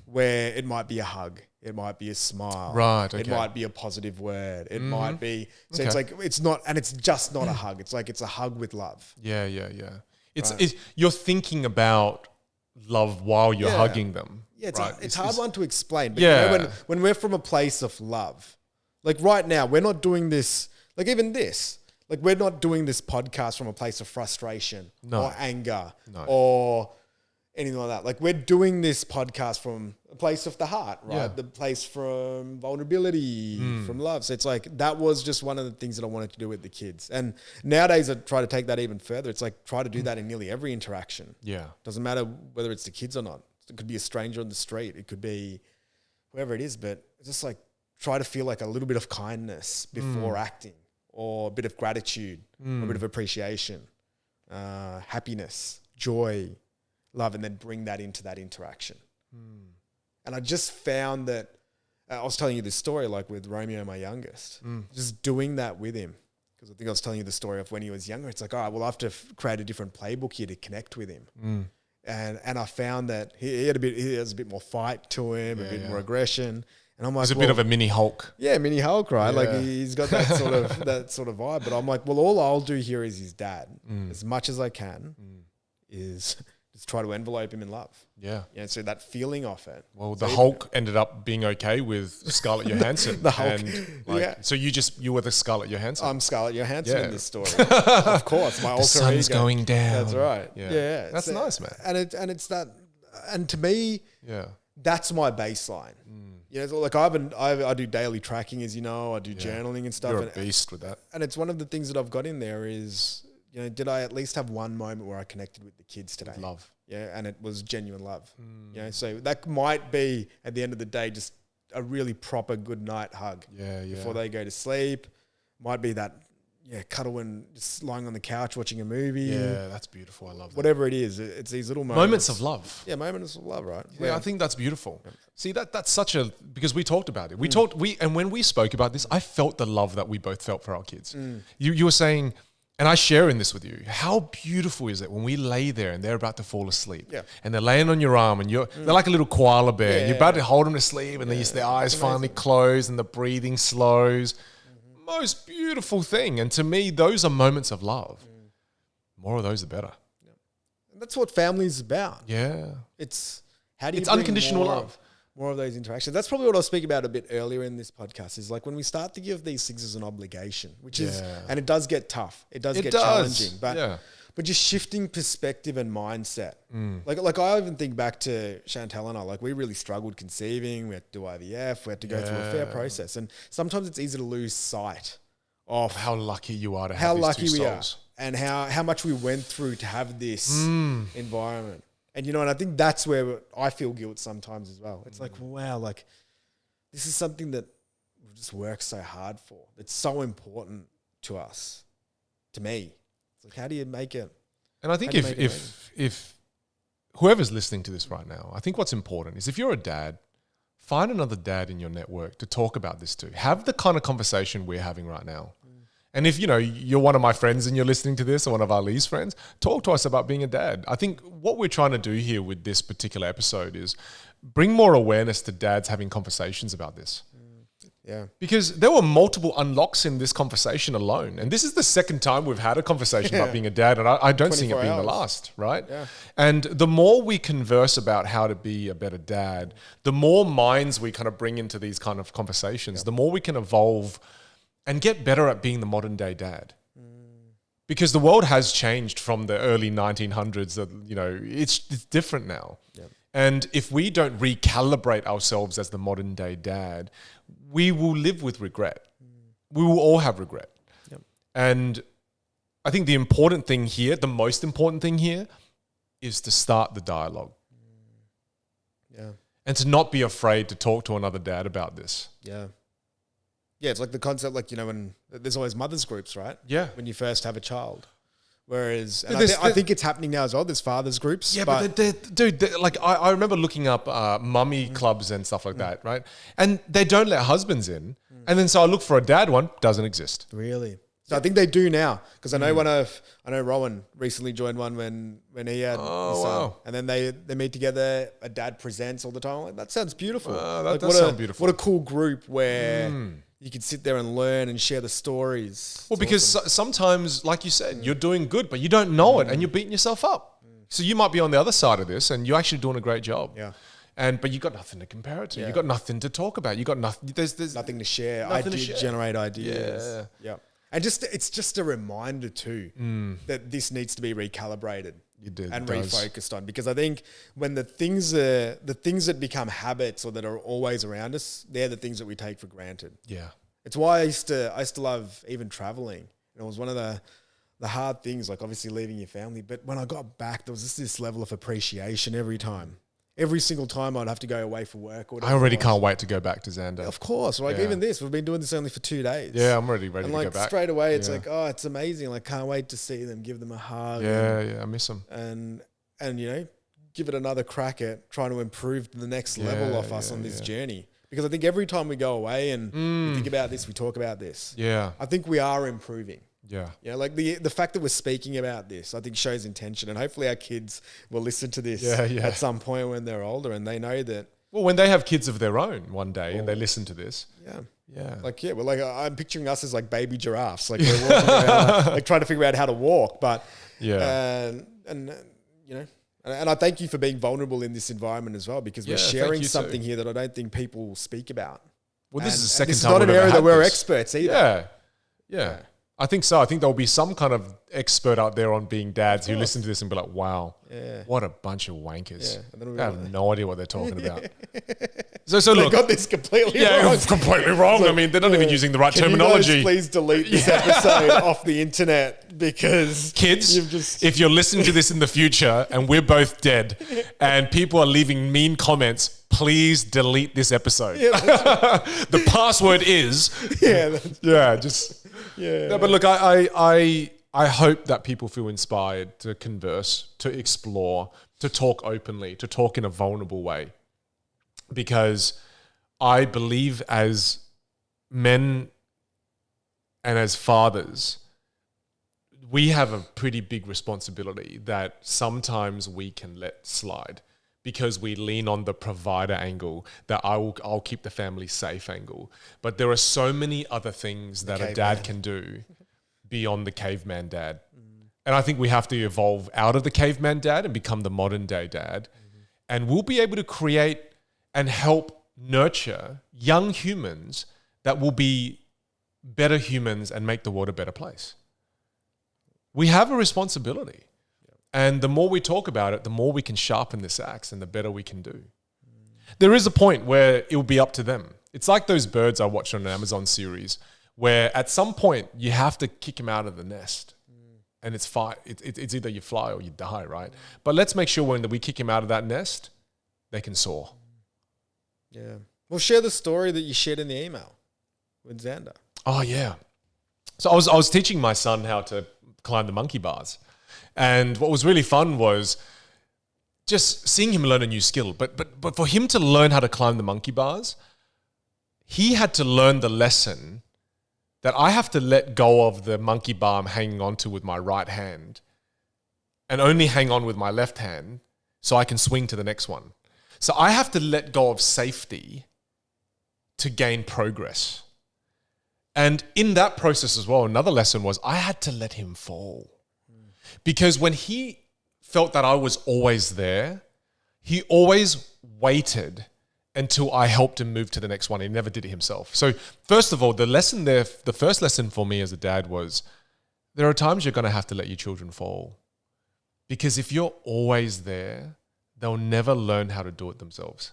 where it might be a hug. It might be a smile. Right. Okay. It might be a positive word. It might be, so it's like, it's not, and it's just not a hug. It's like, it's a hug with love. Yeah. It's you're thinking about love while you're hugging them. Yeah, right? it's a hard one to explain. But when we're from a place of love, like right now, we're not doing this, like even this, like we're not doing this podcast from a place of frustration or anger or anything like that. Like we're doing this podcast from a place of the heart, right? Yeah. The place from vulnerability, from love. So it's like, that was just one of the things that I wanted to do with the kids. And nowadays I try to take that even further. It's like, try to do that in nearly every interaction. Yeah. Doesn't matter whether it's the kids or not. It could be a stranger on the street. It could be whoever it is, but it's just like, try to feel like a little bit of kindness before acting, or a bit of gratitude, or a bit of appreciation, happiness, joy, love, and then bring that into that interaction. And I just found that, I was telling you this story, like with Romeo, my youngest, just doing that with him. Because I think I was telling you the story of when he was younger. It's like, all right, well, I have to create a different playbook here to connect with him. And I found that he has a bit more fight to him, a bit more aggression. And I'm like, he's a bit of a mini Hulk. Yeah, mini Hulk, right? Yeah. Like he's got that sort of vibe. But I'm like, well, all I'll do here is his dad, as much as I can, is just try to envelope him in love. Yeah. Yeah. So that feeling of it. Well, the Hulk ended up being okay with Scarlett Johansson. The Hulk. And so you were the Scarlett Johansson. I'm Scarlett Johansson in this story. Of course, my alter ego. The sun's going down. That's right. Yeah. That's nice, man. And it's that, and to me, that's my baseline. You know, so like I do daily tracking, as you know, I do journaling and stuff. You're a beast with that. And it's one of the things that I've got in there is, you know, did I at least have one moment where I connected with the kids today? Love. Yeah, and it was genuine love. You know, so that might be at the end of the day just a really proper good night hug. Before they go to sleep. Might be that cuddle and just lying on the couch watching a movie. Yeah, that's beautiful. I love that. Whatever it is, it's these little moments of love. Yeah, moments of love, right? Yeah, I think that's beautiful. Yeah. See, that's such a, because we talked about it. And when we spoke about this, I felt the love that we both felt for our kids. You were saying, and I share in this with you, how beautiful is it when we lay there and they're about to fall asleep and they're laying on your arm and they're like a little koala bear. You're about to hold them to sleep and then their eyes finally close and the breathing slows. Most beautiful thing. And to me, those are moments of love. More of those, the better. And that's what family is about. Yeah. It's how do you it's bring unconditional love. More of those interactions. That's probably what I was speaking about a bit earlier in this podcast, is like when we start to give these things as an obligation, which is, and it does get tough. It does get challenging, but just shifting perspective and mindset. Like I even think back to Chantel and I, like we really struggled conceiving. We had to do IVF. We had to go through a fair process. And sometimes it's easy to lose sight of how lucky you are to have these two souls. And how much we went through to have this environment. And, you know, and I think that's where I feel guilt sometimes as well. It's like, wow, like this is something that we've just worked so hard for. It's so important to us, to me. It's like, how do you make it? And I think if whoever's listening to this right now, I think what's important is if you're a dad, find another dad in your network to talk about this to. Have the kind of conversation we're having right now. And if, you know, you're one of my friends and you're listening to this, or one of Ali's friends, talk to us about being a dad. I think what we're trying to do here with this particular episode is bring more awareness to dads having conversations about this. Yeah. Because there were multiple unlocks in this conversation alone. And this is the second time we've had a conversation about being a dad. And I don't see it being the last, right? Yeah. And the more we converse about how to be a better dad, the more minds we kind of bring into these kind of conversations, the more we can evolve and get better at being the modern day dad. Because the world has changed from the early 1900s. That, you know, it's different now. Yep. And if we don't recalibrate ourselves as the modern day dad, we will live with regret. We will all have regret. Yep. And I think the important thing here, the most important thing here, is to start the dialogue. Yeah. And to not be afraid to talk to another dad about this. Yeah. Yeah, it's like the concept, like, you know, when there's always mothers groups, right? Yeah. When you first have a child. Whereas, and I think it's happening now as well. There's fathers groups. Yeah, but like I remember looking up mummy clubs and stuff like that, right? And they don't let husbands in. And then so I look for a dad one, doesn't exist. Really? So I think they do now, because I know I know Rowan recently joined one when he had his son, and then they meet together. A dad presents all the time. Like, that sounds beautiful. That does sound beautiful. What a cool group where you can sit there and learn and share the stories. Well, because sometimes, like you said, you're doing good, but you don't know it, and you're beating yourself up. So you might be on the other side of this, and you're actually doing a great job. Yeah. But you got nothing to compare it to. You got nothing to talk about. You got nothing. There's nothing to share. Nothing generate ideas. Yeah. And it's just a reminder too that this needs to be recalibrated and refocused on, because I think when the things that become habits or that are always around us, they're the things that we take for granted. Yeah. It's why I used to love even traveling. And it was one of the hard things, like obviously leaving your family. But when I got back, there was just this level of appreciation every time. Every single time I'd have to go away for work. Or I already can't wait to go back to Xander. Of course. Like even this, we've been doing this only for 2 days. Yeah, I'm ready and to go back. Straight away, it's like, oh, it's amazing. Like, can't wait to see them, give them a hug. Yeah, I miss them. And give it another crack at trying to improve the next level of us on this journey. Because I think every time we go away and we think about this, we talk about this. Yeah. I think we are improving. Yeah. Like the fact that we're speaking about this, I think shows intention, and hopefully our kids will listen to this at some point when they're older and they know that. Well, when they have kids of their own one day and they listen to this. Yeah. Yeah. Like, well, like I'm picturing us as like baby giraffes, like we're walking around, like trying to figure out how to walk. But and I thank you for being vulnerable in this environment as well, because we're sharing something here that I don't think people speak about. Well, this is the second this time is not an we've ever area had that we're this. experts either. Yeah. I think so. I think there'll be some kind of expert out there on being dads who listen to this and be like, wow, what a bunch of wankers. Yeah. And then they have no idea what they're talking about. So they look. got this completely wrong. Completely wrong. So, I mean, they're not even using the right terminology. You guys please delete this episode off the internet, because kids, if you're listening to this in the future and we're both dead and people are leaving mean comments, please delete this episode. Yeah, the password is No, but look, I hope that people feel inspired to converse, to explore, to talk openly, to talk in a vulnerable way, because I believe as men and as fathers, we have a pretty big responsibility that sometimes we can let slide, because we lean on the provider angle, that I'll keep the family safe angle. But there are so many other things that a dad can do beyond the caveman dad. And I think we have to evolve out of the caveman dad and become the modern day dad. And we'll be able to create and help nurture young humans that will be better humans and make the world a better place. We have a responsibility. And the more we talk about it, the more we can sharpen this axe and the better we can do. There is a point where it will be up to them. It's like those birds I watched on an Amazon series, where at some point you have to kick them out of the nest. And it's either you fly or you die, right? But let's make sure when we kick them out of that nest, they can soar. Yeah. Well, share the story that you shared in the email with Xander. Oh, yeah. So I was teaching my son how to climb the monkey bars. And what was really fun was just seeing him learn a new skill. But for him to learn how to climb the monkey bars, he had to learn the lesson that I have to let go of the monkey bar I'm hanging onto with my right hand and only hang on with my left hand so I can swing to the next one. So I have to let go of safety to gain progress. And in that process as well, another lesson was I had to let him fall. Because when he felt that I was always there, he always waited until I helped him move to the next one. He never did it himself. So first of all, the first lesson for me as a dad was there are times you're going to have to let your children fall. Because if you're always there, they'll never learn how to do it themselves.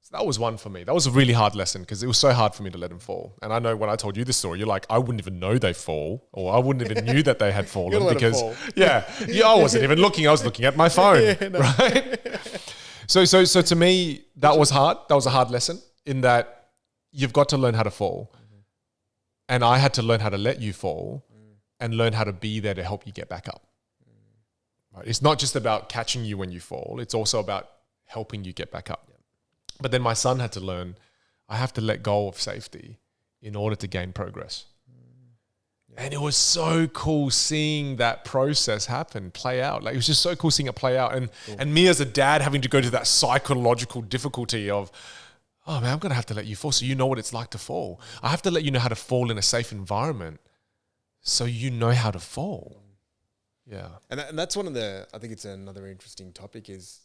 So that was one for me. That was a really hard lesson because it was so hard for me to let them fall. And I know when I told you this story, you're like, I wouldn't even know they fall, or I wouldn't even knew that they had fallen because, I wasn't even looking. I was looking at my phone, right? So to me, that was hard. That was a hard lesson in that you've got to learn how to fall. And I had to learn how to let you fall and learn how to be there to help you get back up. Right? It's not just about catching you when you fall. It's also about helping you get back up. But then my son had to learn, I have to let go of safety in order to gain progress. And it was so cool seeing that process happen, play out. Like, it was just so cool seeing it play out. And me as a dad having to go to that psychological difficulty of, oh man, I'm going to have to let you fall so you know what it's like to fall. I have to let you know how to fall in a safe environment so you know how to fall. Yeah. And that's one of the, I think it's another interesting topic, is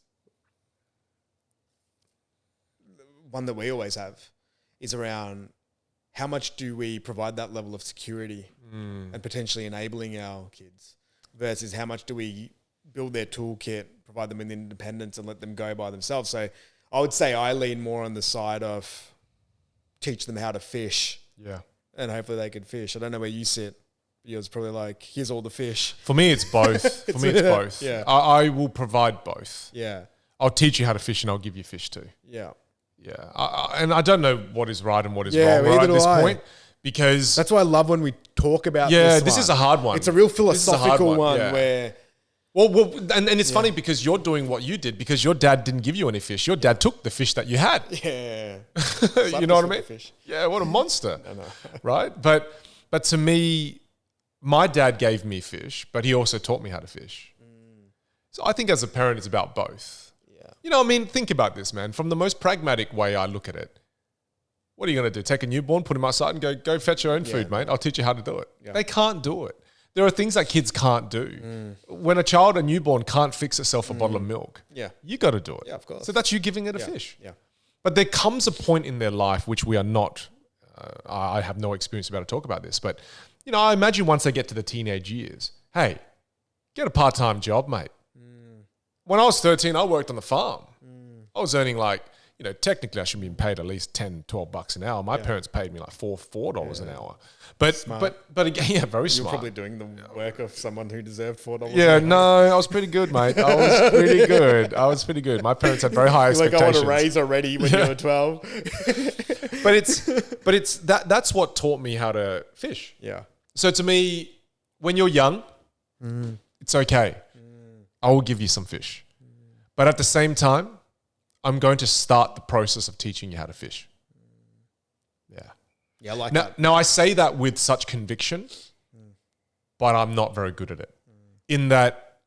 one that we always have, is around how much do we provide that level of security and potentially enabling our kids versus how much do we build their toolkit, provide them with independence and let them go by themselves. So I would say I lean more on the side of teach them how to fish. Yeah. And hopefully they can fish. I don't know where you sit. Yours probably like, here's all the fish. For me, it's both. For me, it's both. Yeah. I will provide both. Yeah. I'll teach you how to fish and I'll give you fish too. Yeah. Yeah. And I don't know what is right and what is Yeah, wrong right either at do this I. point, because That's why I love when we talk about this is a hard one. It's a real This is a hard philosophical one yeah. where... Well, and it's funny because you're doing what you did because your dad didn't give you any fish. Your dad took the fish that you had. Yeah. You know what I mean? Fish. Yeah, what a monster. I know. Right? But to me, my dad gave me fish, but he also taught me how to fish. So I think as a parent, it's about both. Yeah. You know, I mean, think about this, man. From the most pragmatic way I look at it, what are you going to do? Take a newborn, put him outside and go fetch your own food, mate. I'll teach you how to do it. Yeah. They can't do it. There are things that kids can't do. When a newborn can't fix itself a bottle of milk, you got to do it. Yeah, of course. So that's you giving it a fish. Yeah. But there comes a point in their life which we are not, I have no experience about to talk about this, but you know, I imagine once they get to the teenage years, hey, get a part-time job, mate. When I was 13, I worked on the farm. I was earning like, you know, technically I should be paid at least 10, 12 bucks an hour. My parents paid me like $4 an hour. But again, yeah, very You're smart. probably doing the work of someone who deserved $4. Yeah, no, I was pretty good, mate. I was pretty good. My parents had very high You're like, expectations. I want a raise already when you were 12. But it's that's what taught me how to fish. Yeah. So to me, when you're young, it's okay. I will give you some fish. But at the same time, I'm going to start the process of teaching you how to fish. Yeah. Yeah, I like that. Now, I say that with such conviction, but I'm not very good at it. In that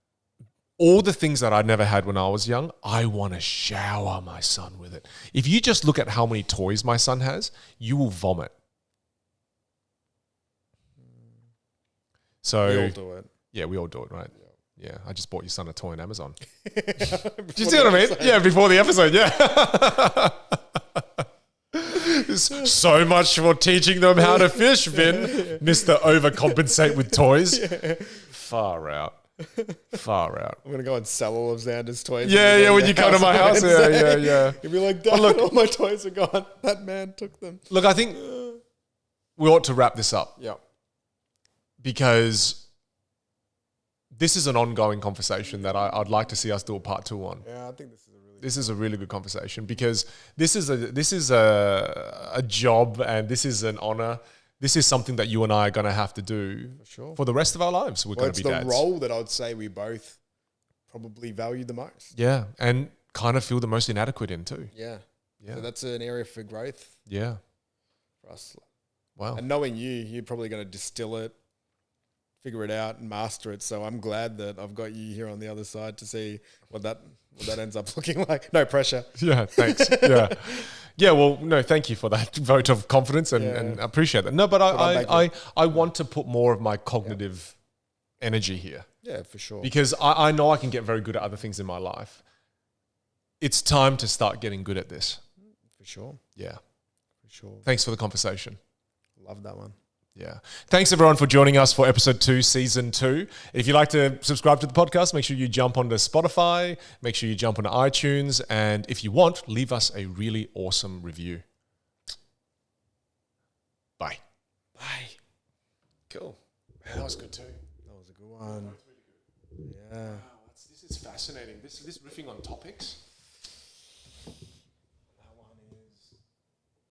all the things that I never had when I was young, I want to shower my son with it. If you just look at how many toys my son has, you will vomit. So We all do it. yeah, we all do it, right? Yeah, I just bought your son a toy on Amazon. Do you see what I mean? Yeah, before the episode, yeah. So much for teaching them how to fish, Vin. Mr. Overcompensate with toys. Far out. I'm going to go and sell all of Xander's toys. Yeah, when you come to my house. Yeah. You'll be like, Dad, all my toys are gone. That man took them. Look, I think we ought to wrap this up. Yeah. Because this is an ongoing conversation that I'd like to see us do a part 2 on. Yeah, I think this is a really good conversation because this is a job and this is an honor. This is something that you and I are going to have to do for the rest of our lives. We're going to be dads. It's the role that I would say we both probably value the most. Yeah, and kind of feel the most inadequate in too. Yeah. So that's an area for growth. Yeah. For us. Wow. And knowing you're probably going to distill it, figure it out and master it. So I'm glad that I've got you here on the other side to see what that ends up looking like. No pressure. Yeah, thanks. Yeah, well, no, thank you for that vote of confidence and I appreciate that. No, but I want to put more of my cognitive energy here. Yeah, for sure. Because I know I can get very good at other things in my life. It's time to start getting good at this. For sure. Yeah. For sure. Thanks for the conversation. Love that one. Yeah. Thanks everyone for joining us for episode 2, season 2. If you'd like to subscribe to the podcast, make sure you jump onto Spotify, make sure you jump onto iTunes, and if you want, leave us a really awesome review. Bye. Bye. Cool. Man, that was good too. That was a good one. Yeah. Wow, this is fascinating. This riffing on topics.